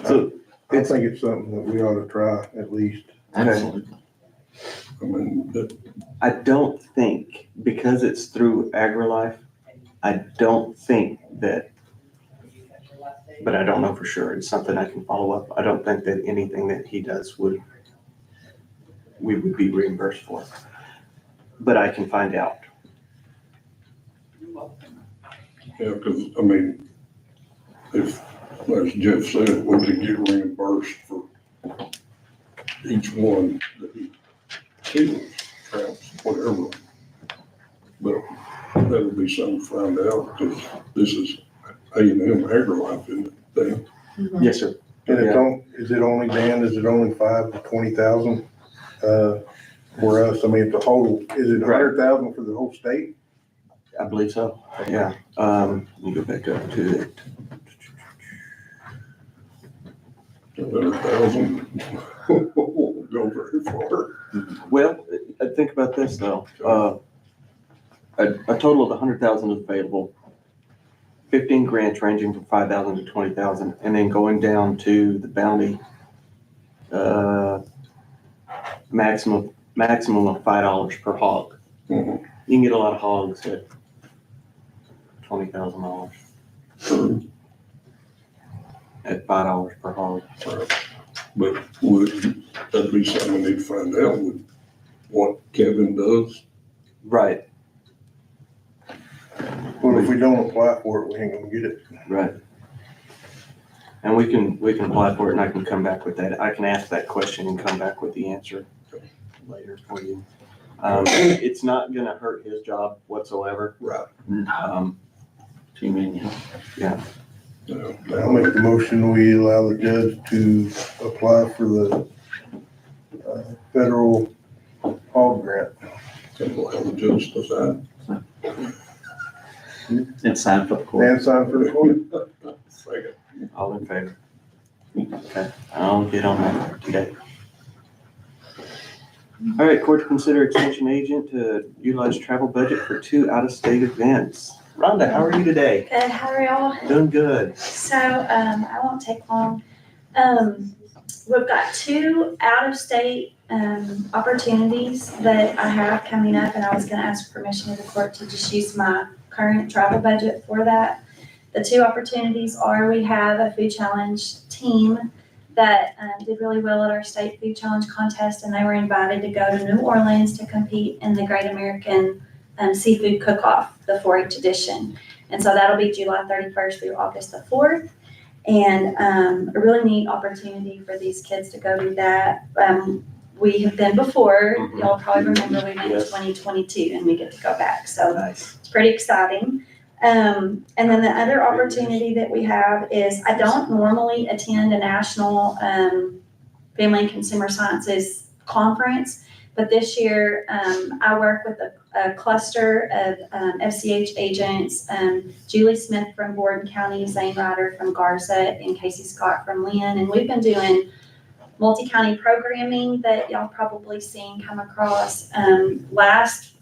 So I think it's something that we ought to try at least. Absolutely. I mean, that, I don't think, because it's through AgriLife, I don't think that, but I don't know for sure. It's something I can follow up. I don't think that anything that he does would we would be reimbursed for. But I can find out. Yeah, because, I mean, if, as Jeff said, we could get reimbursed for each one that he kills, traps, whatever. But that would be something to find out, because this is A&M AgriLife, isn't it? Yes, sir. And is it only, Dan, is it only 5 to 20,000, for us? I mean, the whole, is it 100,000 for the whole state? I believe so, yeah. Let me go back up to it. 100,000 won't go very far. Well, think about this though. A total of 100,000 is available. 15 grants ranging from 5,000 to 20,000, and then going down to the bounty, maximum of $5 per hog. Mhm. You can get a lot of hogs at $20,000 at $5 per hog. But would, that'd be something we need to find out with what Kevin does. Right, Well, if we don't apply for it, we ain't gonna get it. right. And we can apply for it, and I can come back with that. I can ask that question and come back with the answer later for you. It's not gonna hurt his job whatsoever. Right. Too many. Yeah, I'll make the motion, we allow the judge to apply for the, federal hog grant. And we'll have the judge decide. It's time for the court. Dan, sign for the court. Second. all in favor? Okay, I'll get on that today. All right, court to consider extension agent to utilize travel budget for 2 out-of-state events. Rhonda, how are you today? Good, how are y'all? Doing good. So, I won't take long. We've got 2 out-of-state, opportunities that I have coming up, and I was gonna ask permission of the court to just use my current travel budget for that. The 2 opportunities are, we have a food challenge team that did really well at our state food challenge contest, and they were invited to go to New Orleans to compete in the Great American Seafood Cook-Off, the 4-H edition. And so that'll be July 31st through August the 4th. And a really neat opportunity for these kids to go do that. We have been before, y'all probably remember we went in Yes. 2022 and we get to go back. So Nice. it's pretty exciting. And then the other opportunity that we have is, I don't normally attend a national family and consumer sciences conference, but this year I work with a cluster of FCH agents, Julie Smith from Borden County, Zane Ryder from Garza, and Casey Scott from Lynn, and we've been doing multi-county programming that y'all probably seen come across. Last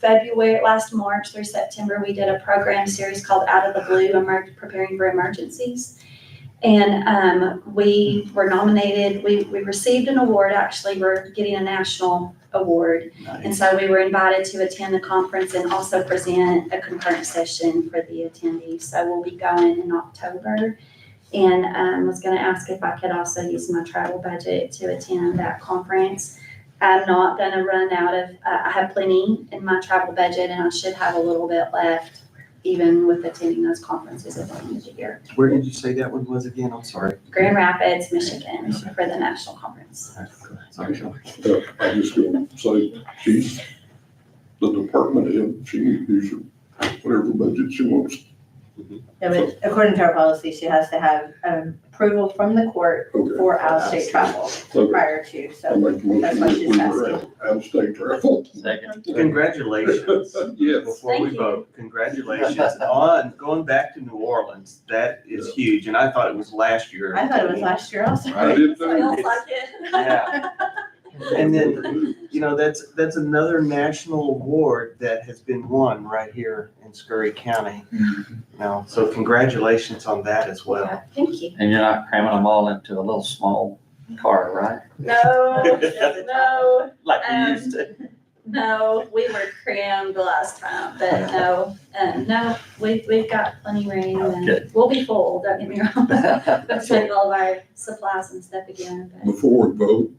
March through September, we did a program series called Out of the Blue, Preparing for Emergencies. And we were nominated, we received an award, actually, we're getting a national award. And so we were invited to attend the conference and also present a concurrent session for the attendees. So we'll be going in October. And was gonna ask if I could also use my travel budget to attend that conference. I'm not gonna run out of, I have plenty in my travel budget, and I should have a little bit left even with attending those conferences at the end of the year. Where did you say that one was again? I'm sorry. Grand Rapids, Michigan, for the national conference. Sorry. I just gonna say, she's the department head, she can use whatever budget she wants. Yeah, but according to our policy, she has to have approval from the court Okay. for out-of-state travel Okay. prior to, I so. make a motion That's why that she's we asking. were out-of-state travel. Second. Congratulations. Yes. Before we Thank you. vote, congratulations on going back to New Orleans. That is huge, and I thought it was last year. I thought it was last year also. I did Feels too. like it. Yeah. And then, you know, that's another national award that has been won right here in Scurry County. You know, so congratulations on that as well. Yeah, thank you. And you're not cramming them all into a little small car, right? No, no, Like you used to. no, we were crammed the last time, but no, we've got plenty room, and Good. we'll be full, don't get me wrong. We'll take all of our supplies and stuff again, but Before we vote,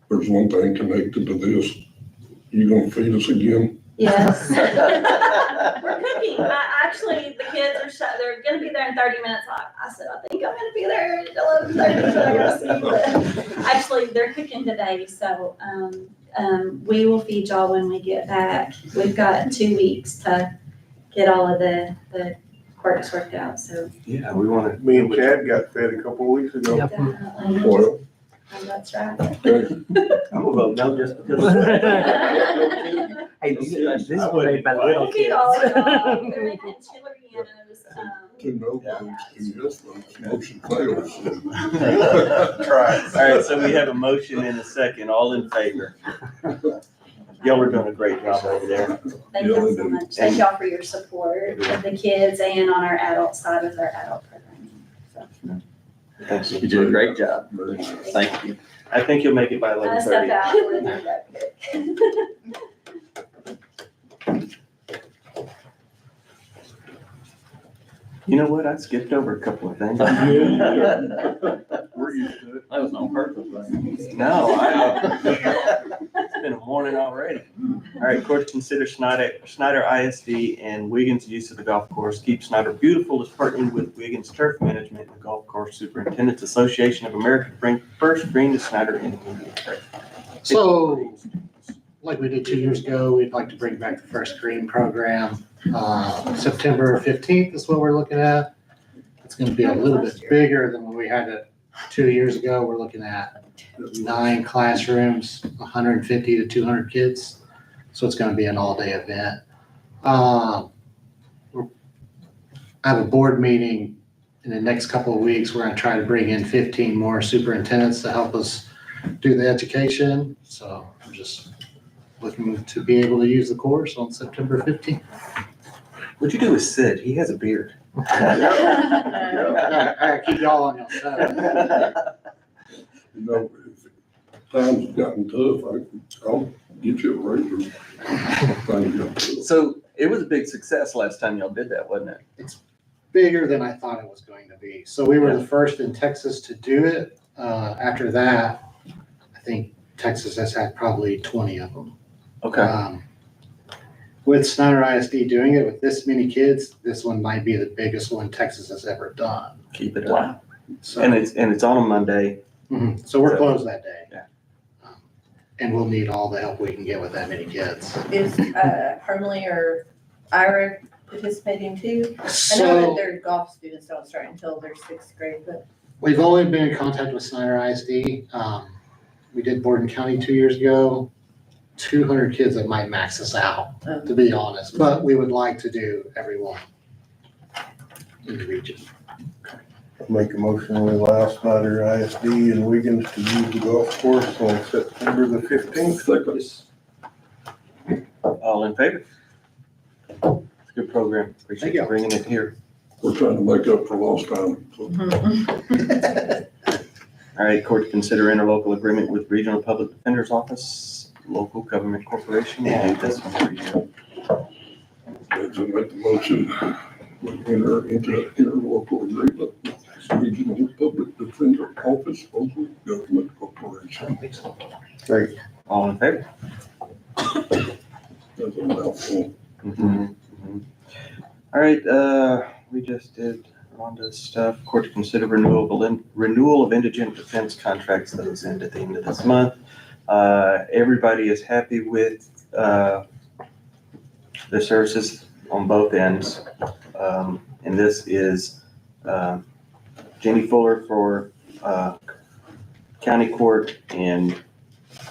there's one thing connected to this. You gonna feed us again? Yes. We're cooking. Actually, the kids they're gonna be there in 30 minutes. I said, I think I'm gonna be there at 11:30, so I gotta see. But actually, they're cooking today, so, we will feed y'all when we get back. We've got 2 weeks to get all of the quirks worked out, so Yeah, we want Me and Chad got fed a couple of weeks ago. definitely. Well, That's right. okay. to, I'm gonna vote no just because. Hey, this is what they by little Feed kids. all of y'all. They're making chili-rellenos, Two no votes, two yes votes, motion fails. Try. All right, so we have a motion and a second, all in favor. Y'all are doing a great job over there. Thank y'all so much. Thank y'all for your support of the kids and on our adult side with our adult programming. So, Thanks. You did a great job. Very nice. Thank you. I think you'll make it by I stepped 11:30. out. We're gonna do that quick. You know what? I skipped over a couple of things. We're used to it. That was on purpose, right? No, it's been a morning already. All right, court to consider Snyder ISD and Wiggins' use of the golf course. Keep Snyder Beautiful is partnering with Wiggins Turf Management and the Golf Course Superintendents Association of America to bring first green to Snyder Indian Trail. So, like we did 2 years ago, we'd like to bring back the First Green program. September 15th is what we're looking at. It's gonna be a little bit bigger than when we had it 2 years ago. We're looking at 9 classrooms, 150 to 200 kids. So it's gonna be an all-day event. I have a board meeting in the next couple of weeks. We're gonna try to bring in 15 more superintendents to help us do the education. So I'm just looking to be able to use the course on September 15th. What'd you do with Sid? He has a beard. I keep y'all on your side. You know, if time's gotten tough, I'll get you a razor. Things got tough. So it was a big success last time y'all did that, wasn't it? Bigger than I thought it was going to be. So we were the first in Texas to do it. After that, I think Texas has had probably 20 of them. Okay. With Snyder ISD doing it with this many kids, this one might be the biggest one Texas has ever done. Keep it up. So, And it's on a Monday. Mhm. So we're closed that day. Yeah. And we'll need all the help we can get with that many kids. Is, Harmony or Ira participating too? I know that So their golf students don't start until their 6th grade, but. we've only been in contact with Snyder ISD. We did Borden County 2 years ago. 200 kids that might max us out, to be honest, but we would like to do everyone in the region. Make a motion, we allow Snyder ISD and Wiggins to use the golf course on September the 15th. Second. All in favor? It's a good program. Appreciate Thank you you. bringing it here. We're trying to make up for lost time. So All right, court to consider interlocal agreement with Regional Public Defender's Office, Local Government Corporation. We'll do this one for you. let's make the motion. We enter into interlocal agreement with Regional Public Defender Office, Local Government Corporation. Great. All in favor? That's a mouthful. All right, we just did Rhonda's stuff. Court to consider renewal of indigent defense contracts. Those end at the end of this month. Everybody is happy with the services on both ends. And this is Jenny Fuller for county court and,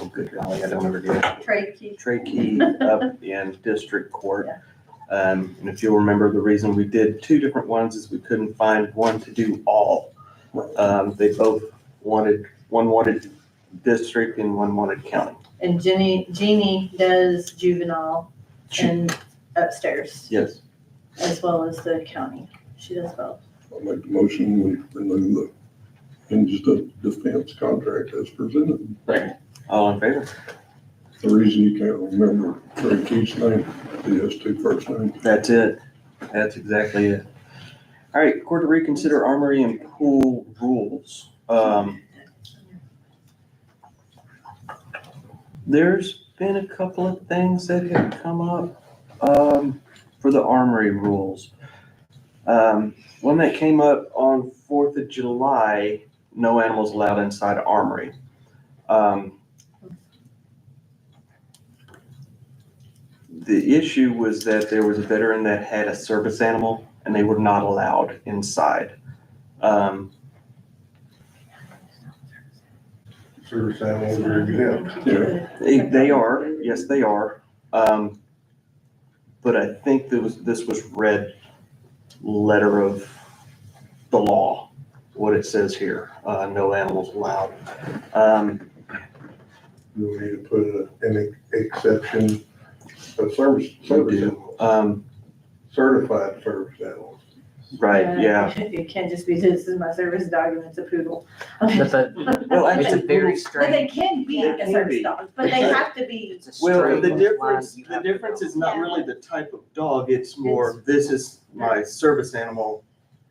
oh good golly, I don't ever get it. Trey Key up in district court. And if you'll remember, the reason we did 2 different ones is we couldn't find one to do all. They both one wanted district and one wanted county. And Jeannie does juvenile and upstairs, Yes. as well as the county. She does both. I'll make the motion, we renew the indigent defense contract as presented. All in favor? The reason you can't remember Trey Keith's name, he has 2 first names. That's it. That's exactly it. All right, court to reconsider armory and pool rules. There's been a couple of things that have come up, for the armory rules. One that came up on 4th of July, no animals allowed inside armory. The issue was that there was a veteran that had a service animal and they were not allowed inside. Service animals are exempt. They are, yes, they are. But I think this was read letter of the law, what it says here, no animals allowed. Do we need to put an exception of service animals? Certified service animals. Right, yeah. It can't just be, this is my service dog and it's a poodle. But Well, it's a actually, very But they strange. can be They a can service be. dog, but they have to be. It's a well, strange the line difference, you the have to difference go. is not really the type of dog, it's more, this is my service animal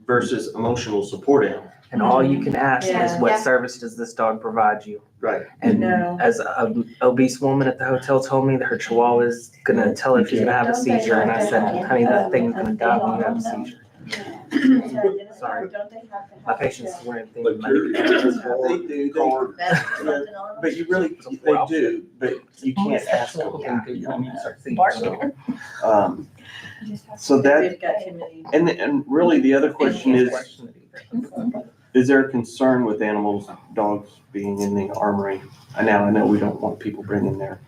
versus emotional support animal. And all you can ask is, Yeah. what Yeah. service does this dog provide you? Right. And No. as an obese woman at the hotel told me that her chihuahua is gonna tell her if she's gonna have a seizure, and I said, honey, that thing's gonna die when you have a seizure. Sorry. Don't they have to My have patients a- weren't They thinking carry They do, card. That's something on but you really, they do, but you can't ask them. So that, They've got too many. and really the other question is there a concern with animals, dogs being in the armory? I know we don't want people bringing their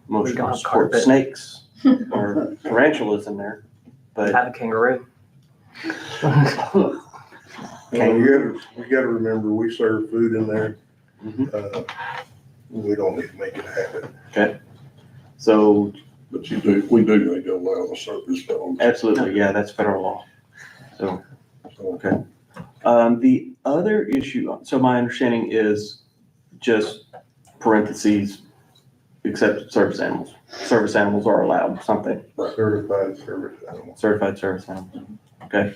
emotional don't support carpet. snakes or tarantulas in there, but Have a kangaroo. And you gotta remember, we serve food in there. Mhm. We don't need to make it happen. so But we do need to allow the service dogs. absolutely, yeah, that's federal law. So, okay. The other issue, so my understanding is just parentheses, except service animals. Service animals are allowed, something, Certified service animals. certified service animals. Okay.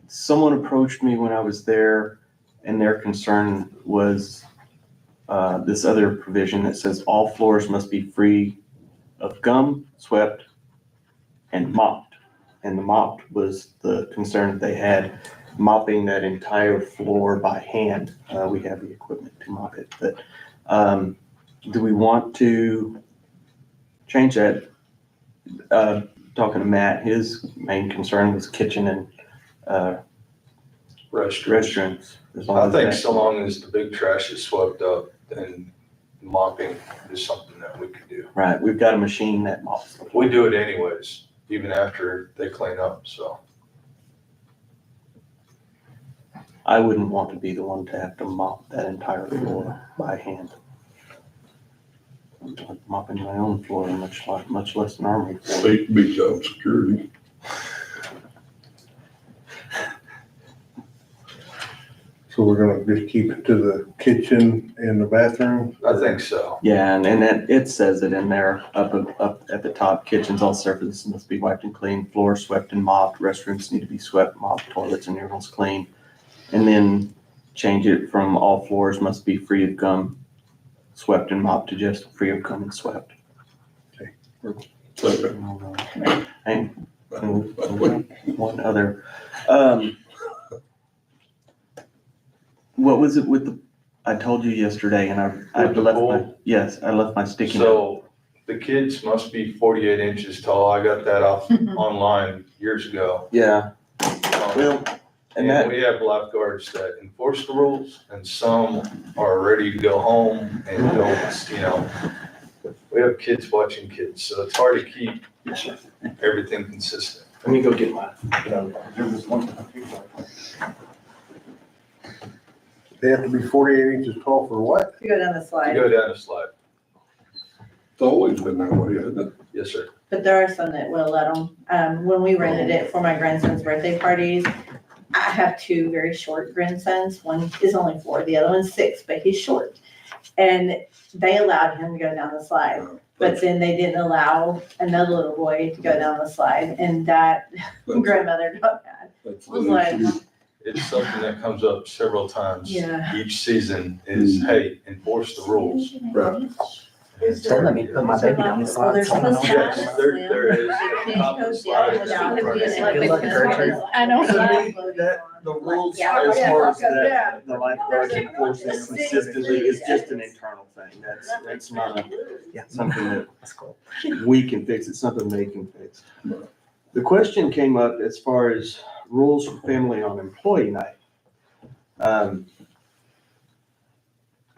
Someone approached me when I was there and their concern was this other provision that says all floors must be free of gum, swept, and mopped. And the mopped was the concern that they had, mopping that entire floor by hand. We have the equipment to mop it, but do we want to change that? Talking to Matt, his main concern was kitchen and restrooms. As long I as think that- so long as the big trash is swept up, then mopping is something that we could do. Right, we've got a machine that mops. the floor. We do it anyways, even after they clean up, so. I wouldn't want to be the one to have to mop that entire floor by hand. Like mopping my own floor, much less an armory floor. Big job security. So we're gonna just keep it to the kitchen and the bathroom? I think so. Yeah, and that, it says it in there, up at the top, kitchens, all surfaces must be wiped and cleaned, floors swept and mopped, restrooms need to be swept, mopped, toilets and urinals cleaned. And then change it from all floors must be free of gum, swept and mopped to just free of gum and swept. So, And one other, what was it with the, I told you yesterday and I With the left my, pool? yes, I left my sticky note. So the kids must be 48 inches tall. I got that off online years ago. Yeah, well, and And that, we have lifeguards that enforce the rules and some are ready to go home and don't, we have kids watching kids, so it's hard to keep everything consistent. let me go get mine. They have to be 48 inches tall for what? To go down the To slide. go down a slide. it's always been that way, hasn't it? Yes, sir. But there are some that will let them. When we rented it for my grandson's birthday parties, I have two very short grandsons. One is only 4, the other one's 6, but he's short. And they allowed him to go down the slide, but then they didn't allow another little boy to go down the slide, and that That's- grandmother got mad. that's Was an like, issue. it's something that comes up several times Yeah. each season is, hey, enforce the rules. Right. Don't let me put my baby down the Well, slide. there's Someone supposed else. to have There is. They Top can't of go the slide down is without the it being front. like Good luck, this. Gertrude. I know. To me, the rules as far as the lifeguard enforcing consistently is just an internal thing. That's not Yeah. something that That's cool. we can fix, it's something they can fix. The question came up as far as rules for family on employee night. I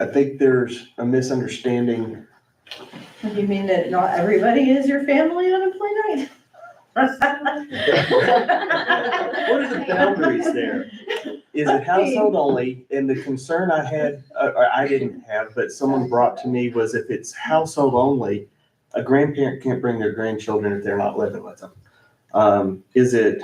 think there's a misunderstanding. You mean that not everybody is your family on employee night? What are the boundaries there? Is it household only? And the concern I had, or I didn't have, but someone brought to me was if it's household only, a grandparent can't bring their grandchildren if they're not living with them. Is it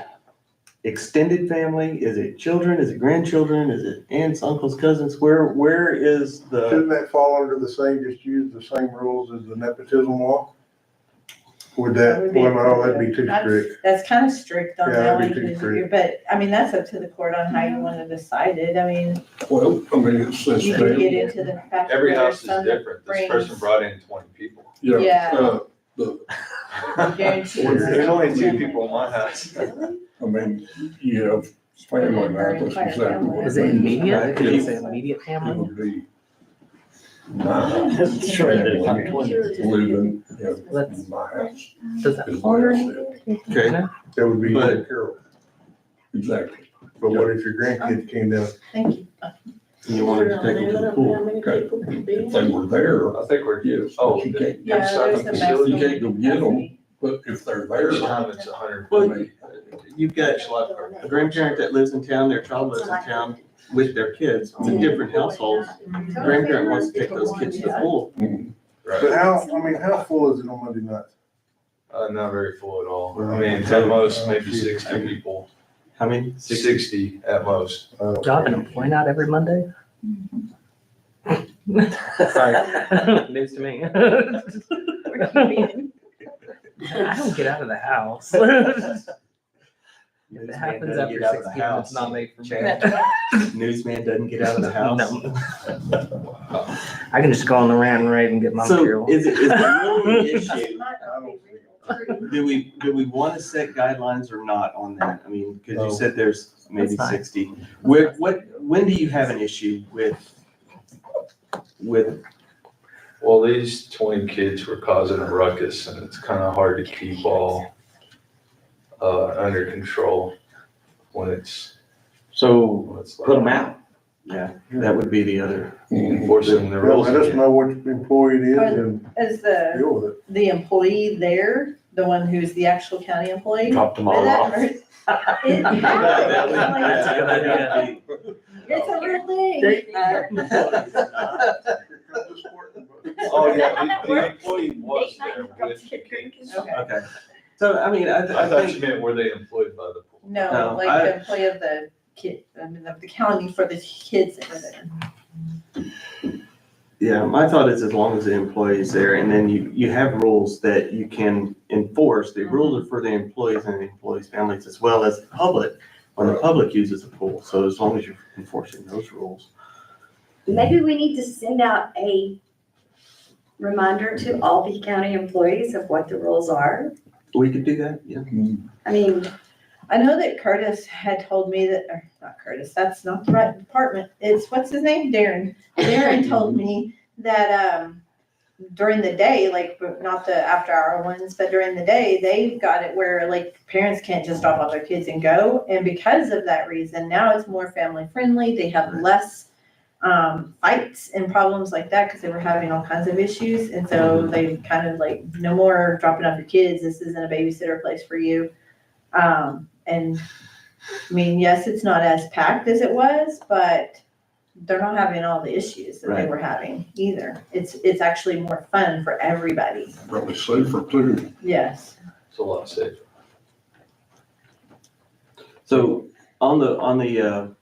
extended family? Is it children? Is it grandchildren? Is it aunts, uncles, cousins? Where is the, Shouldn't that fall under the same, just use the same rules as the nepotism law? Would that, well, no, that'd be too strict. That's kind of strict on Yeah, that that'd be one, too strict. but, I mean, that's up to the court on how you want to decide it. I mean, Well, I mean, it says you can get family. into the fact that Every there's house is some that different. This brings- person brought in 20 people. Yeah, Yeah. the, guaranteed. There's only 2 people in my house. I mean, you have family night, that's exactly what. Is it immediate? Right. Did you say immediate It family? would be my Sure. living Let's- in my house. Does that is fall what I underneath? said. okay, That would be But- Carol. Exactly. But what if your grandkids came down? Thank you. you wanted to take them to the pool? Okay. If they were there, I think we're, yes. oh, You can't, Yeah, there's the facility, you maximum can't go get them, but if they're there, each time it's 100. Well, you've got Each lifeguard. a grandparent that lives in town, their child lives in town with their kids, it's in different households. The grandparent wants to take those kids to the pool. But Right. how full is it on Monday nights? Not very full at all. I mean, at most, maybe 60 people. How many? 60 at most. Y'all have an employee night every Monday? Sorry, news to me. I don't get out of the house. If it happens after 6 p.m., it's not made for me. Newsman doesn't get out of the house. No. I can just go on the rant and rave and get my So material. is it really an issue? I don't think Do we want to set guidelines or not on that? I mean, because No. you said there's maybe That's fine. 60. When do you have an issue with, Well, these 20 kids were causing a ruckus and it's kind of hard to keep all under control when it's so like put them out? Yeah, that would be the other. enforcing the Well, rules. let us know what employee it is and Is the, deal with it. the employee there, the one who's the actual county employee? Dropped them Or all that- off. or- It- That's a good idea. It's a real thing. Oh, yeah, the employee was there with the kids. Okay. Okay, so I mean, I I thought you think, meant were they employed by the pool? No, No, like the employee of the kid, I mean, of the county for the kids that were there. yeah, my thought is as long as the employee is there and then you have rules that you can enforce. The rules are for the employees and the employees' families as well as the public, when the public uses the pool. So as long as you're enforcing those rules. Maybe we need to send out a reminder to all the county employees of what the rules are. We could do that, yeah. I mean, I know that Curtis had told me that, or not Curtis, that's not the right department. It's, what's his name? Darren. Darren told me that, during the day, like, not the after hour ones, but during the day, they've got it where like parents can't just drop off their kids and go. And because of that reason, now it's more family friendly. They have less fights and problems like that because they were having all kinds of issues. And so they kind of like, no more dropping off your kids. This isn't a babysitter place for you. And I mean, yes, it's not as packed as it was, but they're not having all the issues that they Right. were having either. It's actually more fun for everybody. Probably safer too. Yes. It's a lot safer. So on the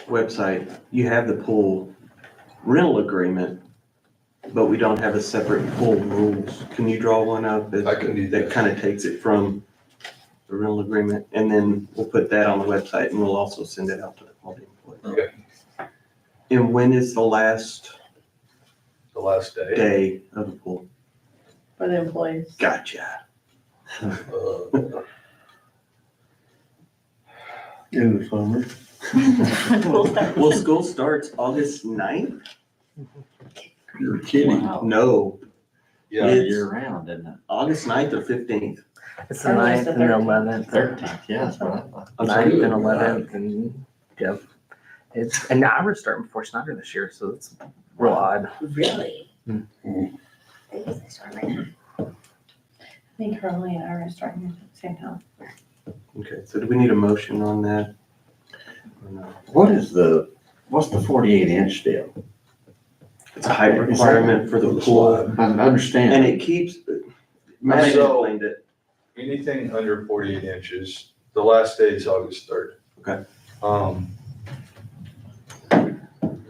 website, you have the pool rental agreement, but we don't have a separate pool rules. Can you draw one up I can do that. that kind of takes it from the rental agreement, and then we'll put that on the website and we'll also send it out to all the employees. Okay. And when is the last The last day. day of the pool? For the employees. Gotcha. In the summer. Well, school starts August 9th? You're kidding. No, Yeah, It's- Year round, isn't it? August 9th or 15th. It's the Or just 9th the and the 13th. 11th. 13th, yeah, that's what I thought. I'm 9th sorry. and 11th and, yeah. And Ira's starting before Snyder this year, so it's real odd. Really? Hmm. I guess they start later. I think Carly and I are starting at the same time. Okay, so do we need a motion on that? Or no? What's the 48-inch deal? It's a height requirement for the pool, I understand. and it keeps, Matt So- explained it. anything under 48 inches, the last day is August 3rd. Okay.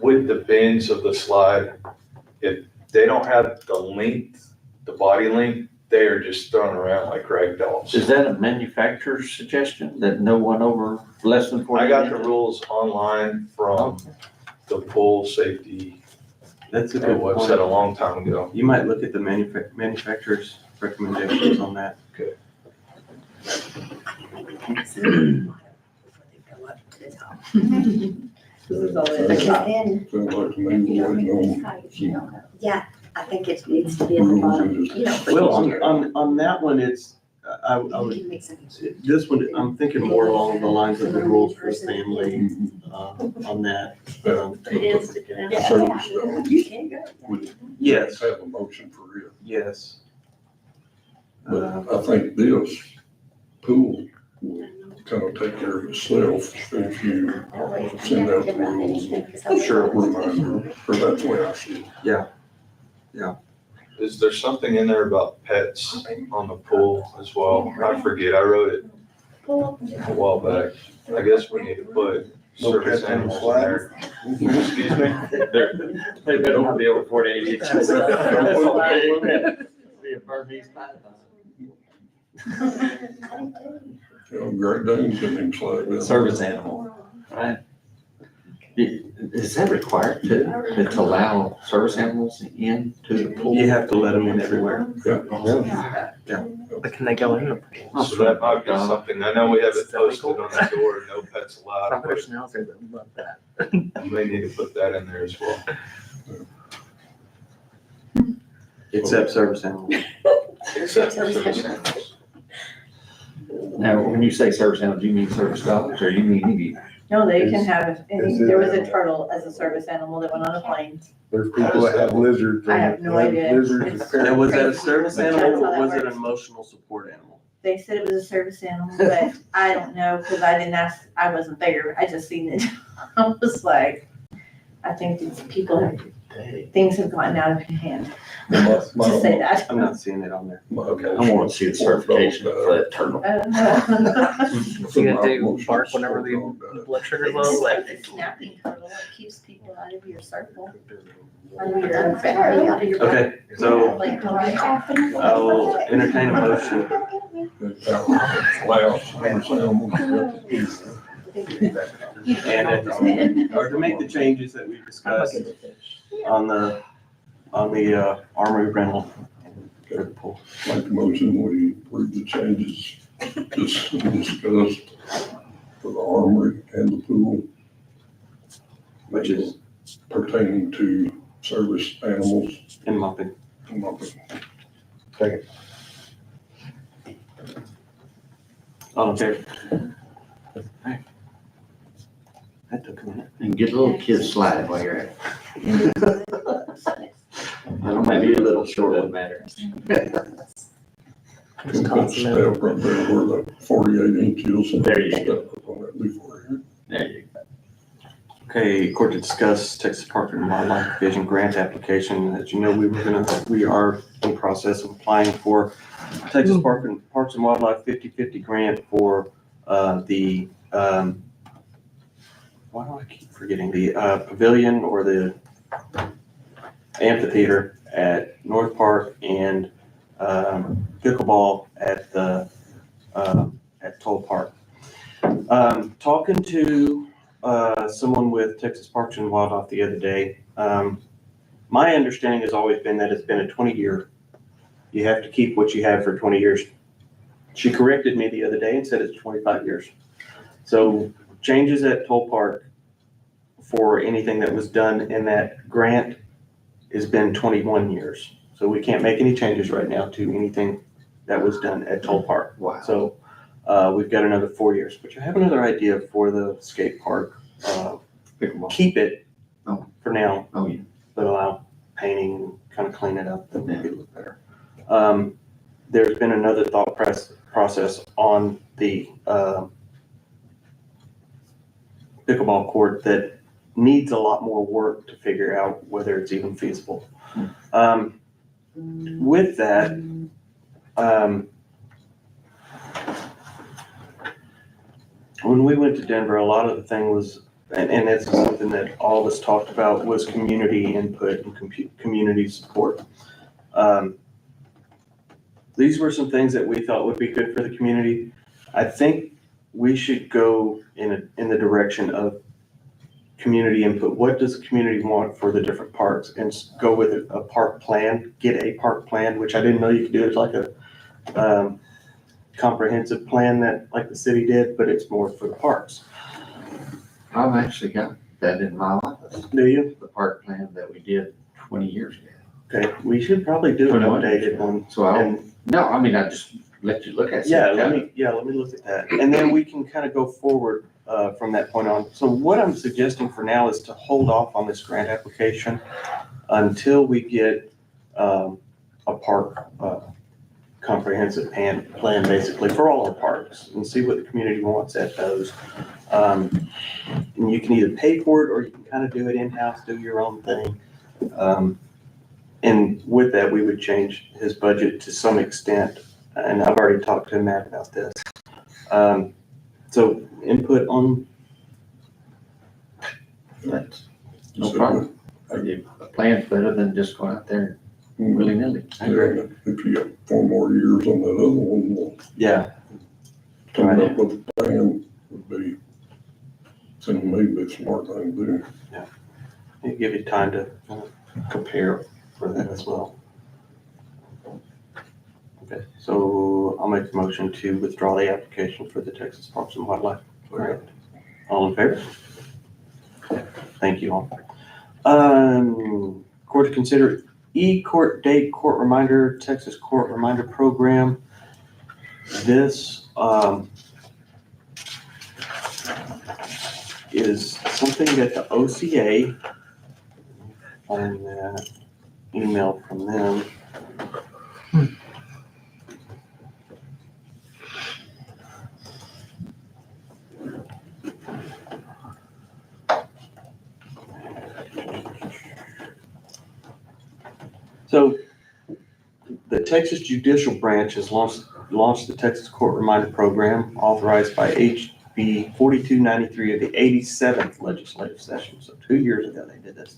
With the bends of the slide, if they don't have the length, the body length, they are just thrown around like rag dolls. Is that a manufacturer's suggestion that no one over less than 48 I got the inches? rules online from the pool safety That's a good website a point. long time ago. You might look at the manufacturer's recommendations on that. This is all it Because is. then, Sounds like to me, you know, we're waiting on height, you know, yeah, I think it needs to be at the rules bottom, and just. you know. for Well, each year. on that one, it's, I You would, can make some- this one, I'm thinking more along the lines of the rules for family, on that. It is sticking out. Service, You can go. would Yes, have a motion for it. yes. But I think this pool will kind of take care of itself if you send out the rules. Sure. Reminder, or that's the way I see it. Is there something in there about pets on the pool as well? I forget, I wrote it a while back. I guess we need to put No service pets on the animals in slide? there. Excuse me? They better be over 48 inches. Be a Burmese python. You know, Great Danes didn't even slide down. Service animal, right? Is that required to allow service animals into the pool? You have to let them in everywhere. But can they go in the pool? So that might be something. I know we have it posted on the door, no pets allowed, Some but personnel there that love that. you may need to put that in there as well. Except service animals. Except for service animals. Now, when you say service animal, do you mean service dogs or you mean any? No, they can have, Is it- there was a turtle as a service animal that went on a plane. There's people that have lizards. I have no idea. Lizards. It's- Now, was that a service That's animal how or that was it an works. emotional support animal? They said it was a service animal, but I don't know, because I didn't ask, I wasn't there, I just seen it. I was like, I think these people have, things have gotten out of hand, to say that. I'm not seeing it on there. I want to see the certification for that turtle. You gonna do bark whenever the blood sugar's low, It's like. like a snapping turtle, it keeps people out of your circle. Okay, so Like, I'll entertain a motion. Allow service animals. And, or to make the changes that we discussed on the armory rental for the pool. Make a motion, we approve the changes discussed for the armory and the pool Which is pertaining to service animals. in mopping. and mopping. All in favor? That took a minute. And get a little kid slide while you're at it. I don't maybe a little short, doesn't matter. Put that step right there where the 48 inches. And There you step up on that before here. There you go. Okay, court to discuss Texas Park and Wildlife Division grant application. As you know, we are in process of applying for Texas Parks and Wildlife 50/50 grant for the, why do I keep forgetting, the pavilion or the amphitheater at North Park and pickleball at the at Toll Park. Talking to someone with Texas Parks and Wildlife the other day, my understanding has always been that it's been a 20-year. You have to keep what you have for 20 years. She corrected me the other day and said it's 25 years. So changes at Toll Park for anything that was done in that grant has been 21 years. So we can't make any changes right now to anything that was done at Toll Park. Wow. So we've got another 4 years, but I have another idea for the skate park. Pickleball. Keep it Oh. for now, Oh, yeah. but allow painting and kind of clean it up and make it look better. There's been another thought process on the pickleball court that needs a lot more work to figure out whether it's even feasible. With that, when we went to Denver, a lot of the thing was, and that's something that all of us talked about, was community input and community support. These were some things that we thought would be good for the community. I think we should go in the direction of community input. What does the community want for the different parks? And go with a park plan, get a park plan, which I didn't know you could do. It's like a comprehensive plan that like the city did, but it's more for the parks. I've actually got that in my office, Do you? the park plan that we did 20 years ago. Okay, we should probably do an 21. updated one. So I And just let you look at it. yeah, let me look at that. And then we can kind of go forward from that point on. So what I'm suggesting for now is to hold off on this grant application until we get a park comprehensive plan basically for all our parks and see what the community wants at those. And you can either pay for it or you can kind of do it in-house, do your own thing. And with that, we would change his budget to some extent. And I've already talked to Matt about this. So input on. That's no problem. A plan's better than just going out there willy-nilly. Yeah, if you got 4 more years on that other one, well, Yeah. coming up with a plan would be, to me, be a smart thing to do. It'll give you time to compare for that as well. Okay, so I'll make the motion to withdraw the application for the Texas Parks and Wildlife grant. All in favor? Thank you all. Court to consider e-court date court reminder, Texas court reminder program. This is something that the OCA, find that email from them. So the Texas Judicial Branch has launched the Texas Court Reminder Program authorized by HB 4293 of the 87th legislative session. So 2 years ago they did this.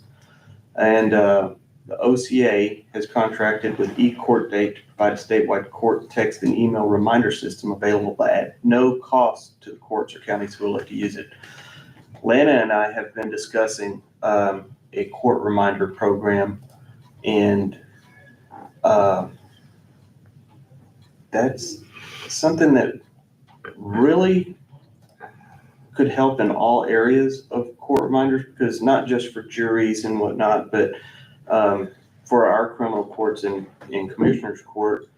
And the OCA has contracted with eCourt Date to provide a statewide court text and email reminder system available at no cost to the courts or counties who will look to use it. Lana and I have been discussing a court reminder program, and that's something that really could help in all areas of court reminders, because not just for juries and whatnot, but for our criminal courts and commissioners court,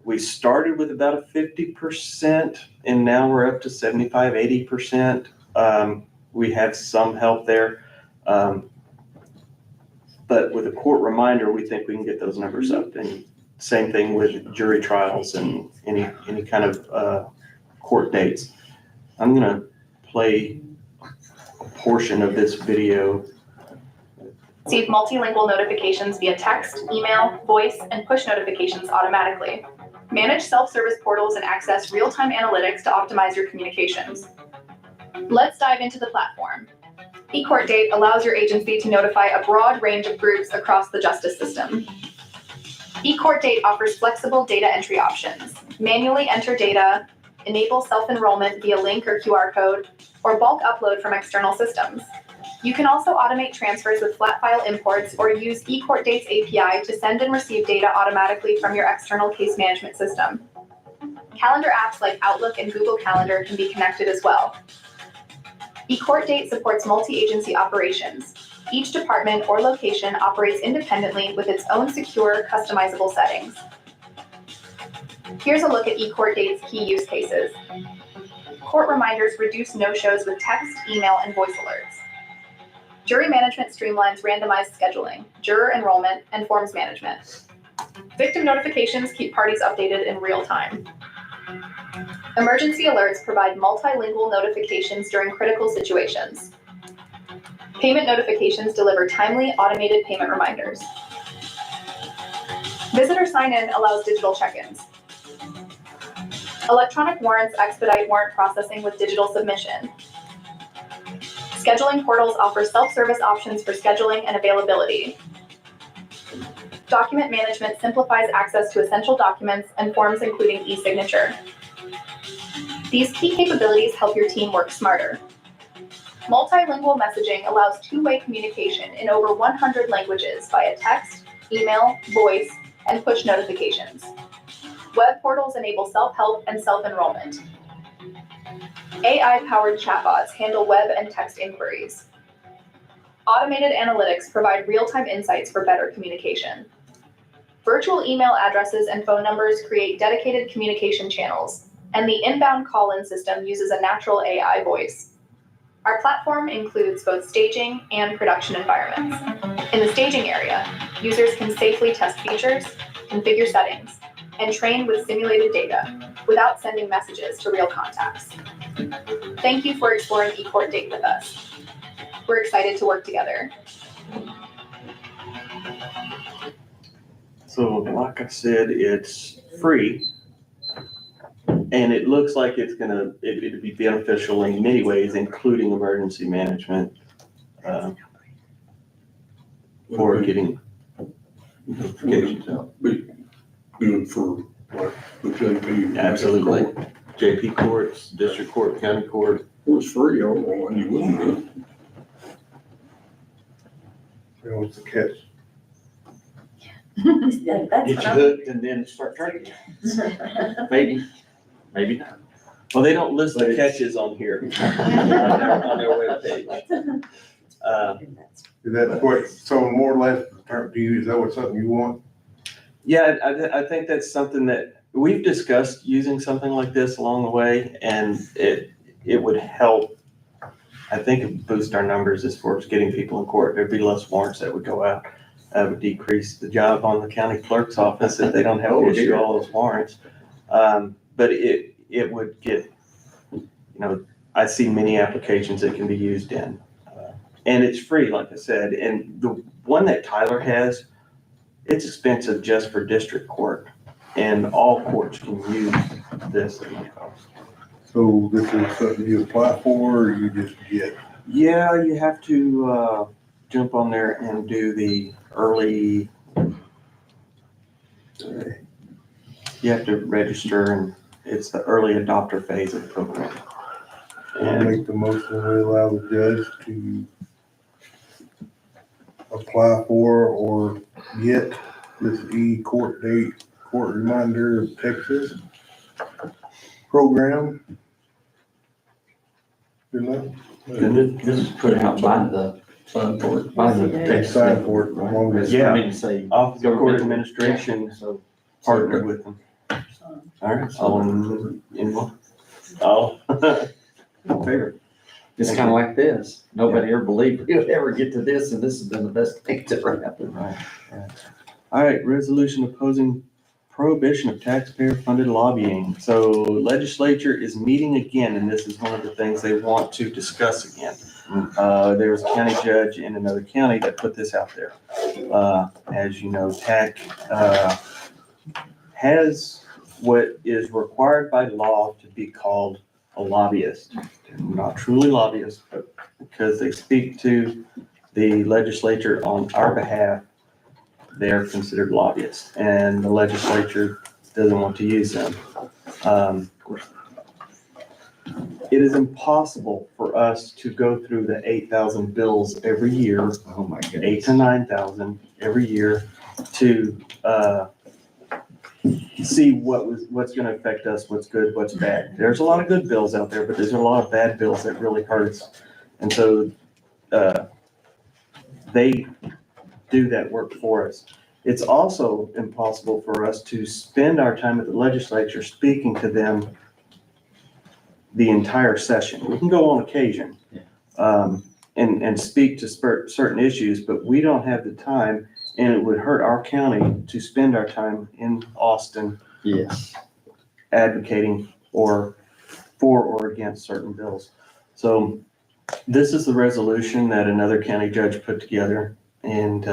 we started with about a 50% and now we're up to 75, 80%. We have some help there. But with a court reminder, we think we can get those numbers up. And same thing with jury trials and any kind of court dates. I'm gonna play a portion of this video. Receive multilingual notifications via text, email, voice, and push notifications automatically. Manage self-service portals and access real-time analytics to optimize your communications. Let's dive into the platform. eCourt Date allows your agency to notify a broad range of groups across the justice system. eCourt Date offers flexible data entry options. Manually enter data, enable self-enrollment via link or QR code, or bulk upload from external systems. You can also automate transfers with flat file imports or use eCourtDate's API to send and receive data automatically from your external case management system. Calendar apps like Outlook and Google Calendar can be connected as well. eCourtDate supports multi-agency operations. Each department or location operates independently with its own secure, customizable settings. Here's a look at eCourtDate's key use cases. Court reminders reduce no-shows with text, email, and voice alerts. Jury management streamlines randomized scheduling, juror enrollment, and forms management. Victim notifications keep parties updated in real time. Emergency alerts provide multilingual notifications during critical situations. Payment notifications deliver timely, automated payment reminders. Visitor sign-in allows digital check-ins. Electronic warrants expedite warrant processing with digital submission. Scheduling portals offer self-service options for scheduling and availability. Document management simplifies access to essential documents and forms including e-signature. These key capabilities help your team work smarter. Multilingual messaging allows two-way communication in over 100 languages via text, email, voice, and push notifications. Web portals enable self-help and self-enrollment. AI-powered chatbots handle web and text inquiries. Automated analytics provide real-time insights for better communication. Virtual email addresses and phone numbers create dedicated communication channels, and the inbound call-in system uses a natural AI voice. Our platform includes both staging and production environments. In the staging area, users can safely test features, configure settings, and train with simulated data without sending messages to real contacts. Thank you for exploring eCourtDate with us. We're excited to work together. So like I said, it's free. And it looks like it'd be beneficial in many ways, including emergency management, for getting notifications out. Be good for like the JP. Absolutely. JP courts, district court, county court. It was free, I don't know why you wouldn't do it. You know, what's the catch? That's Get what you I'm- hooked and then start drinking. Maybe, maybe not. Well, they don't list the catches on here. On their webpage. Is that what, so more or less, do you, is that what something you want? Yeah, I think that's something that we've discussed, using something like this along the way, and it would help. I think it would boost our numbers as far as getting people in court. There'd be less warrants that would go out. That would decrease the job on the county clerk's office if they don't have to issue all those warrants. But it would get, I see many applications that can be used in. And it's free, like I said. And the one that Tyler has, it's expensive just for district court. And all courts can use this at no cost. So this is something you apply for, or you just get? Yeah, you have to jump on there and do the early, you have to register, and it's the early adopter phase of the program. I'll make the motion to allow the judge to apply for or get this eCourtDate court reminder of Texas program. Good enough? This is put out by the, Sign for it. by the. They sign for it, as long as- Yeah. I mean, say. Office of Court governmental- Administration So. partnered with them. All right, all all in favor. It's kind of like this. Nobody ever believed we would ever get to this, and this has been the best thing to ever happen. Right. All right, resolution opposing prohibition of taxpayer-funded lobbying. So legislature is meeting again, and this is one of the things they want to discuss again. There was a county judge in another county that put this out there. As you know, TAC has what is required by law to be called a lobbyist. They're not truly lobbyists, but because they speak to the legislature on our behalf, they are considered lobbyists, and the legislature doesn't want to use them. it is impossible for us to go through the 8,000 bills every year, Oh, my 8 goodness. to 9,000 every year to, see what's gonna affect us, what's good, what's bad. There's a lot of good bills out there, but there's a lot of bad bills that really hurts. And so, they do that work for us. It's also impossible for us to spend our time at the legislature speaking to them the entire session. We can go on occasion, and speak to certain issues, but we don't have the time, and it would hurt our county to spend our time in Austin Yes. advocating or for or against certain bills. So this is the resolution that another county judge put together, and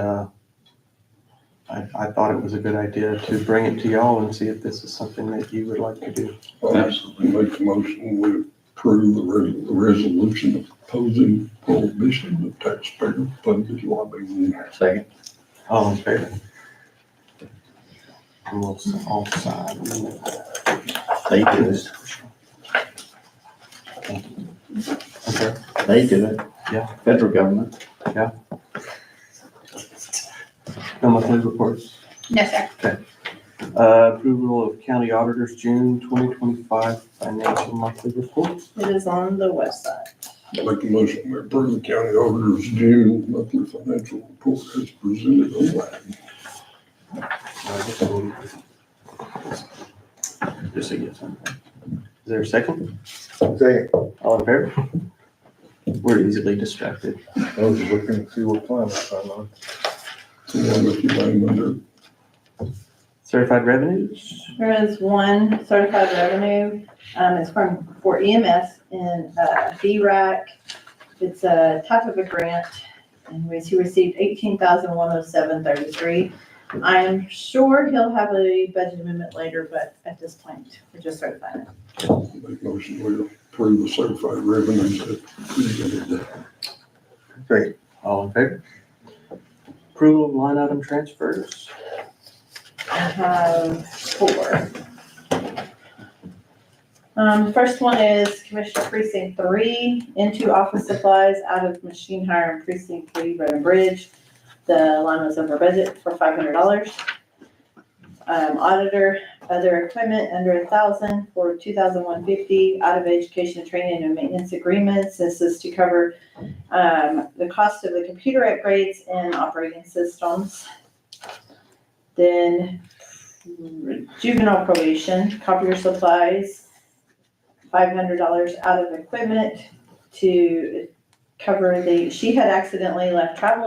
I thought it was a good idea to bring it to y'all and see if this is something that you would like to do. Absolutely. Make a motion, we approve the resolution opposing prohibition of taxpayer funded lobbying. Second. All in favor? And we'll all sign. They do it. Okay. They do it. Yeah. Federal government. No monthly reports. No, sir. Approval of county auditors June 2025 financial monthly reports. It is on the website. Make a motion, we approve the county auditor's June monthly financial report as presented online. Just a yes. Is there a second? Second. All in favor? We're easily distracted. I was just looking to see what plan it's on. Someone with your name under. Certified revenues? There is one certified revenue, it's for EMS in, DRAC. It's a type of a grant, and he received 18,107.33. I am sure he'll have a budget amendment later, but at this point, we're just certifying it. Make a motion, we approve the certified revenues as presented. Second. All in favor? Approval of line item transfers? I have 4. First one is Commissioner Precinct 3 into office supplies out of machine hire in Precinct 3, Road and Bridge. The line was over budget for $500. Auditor, other equipment under 1,000 for 2,150 out of education, training and maintenance agreements. This is to cover the cost of the computer upgrades and operating systems. Then juvenile probation, copier supplies, $500 out of equipment to cover she had accidentally left travel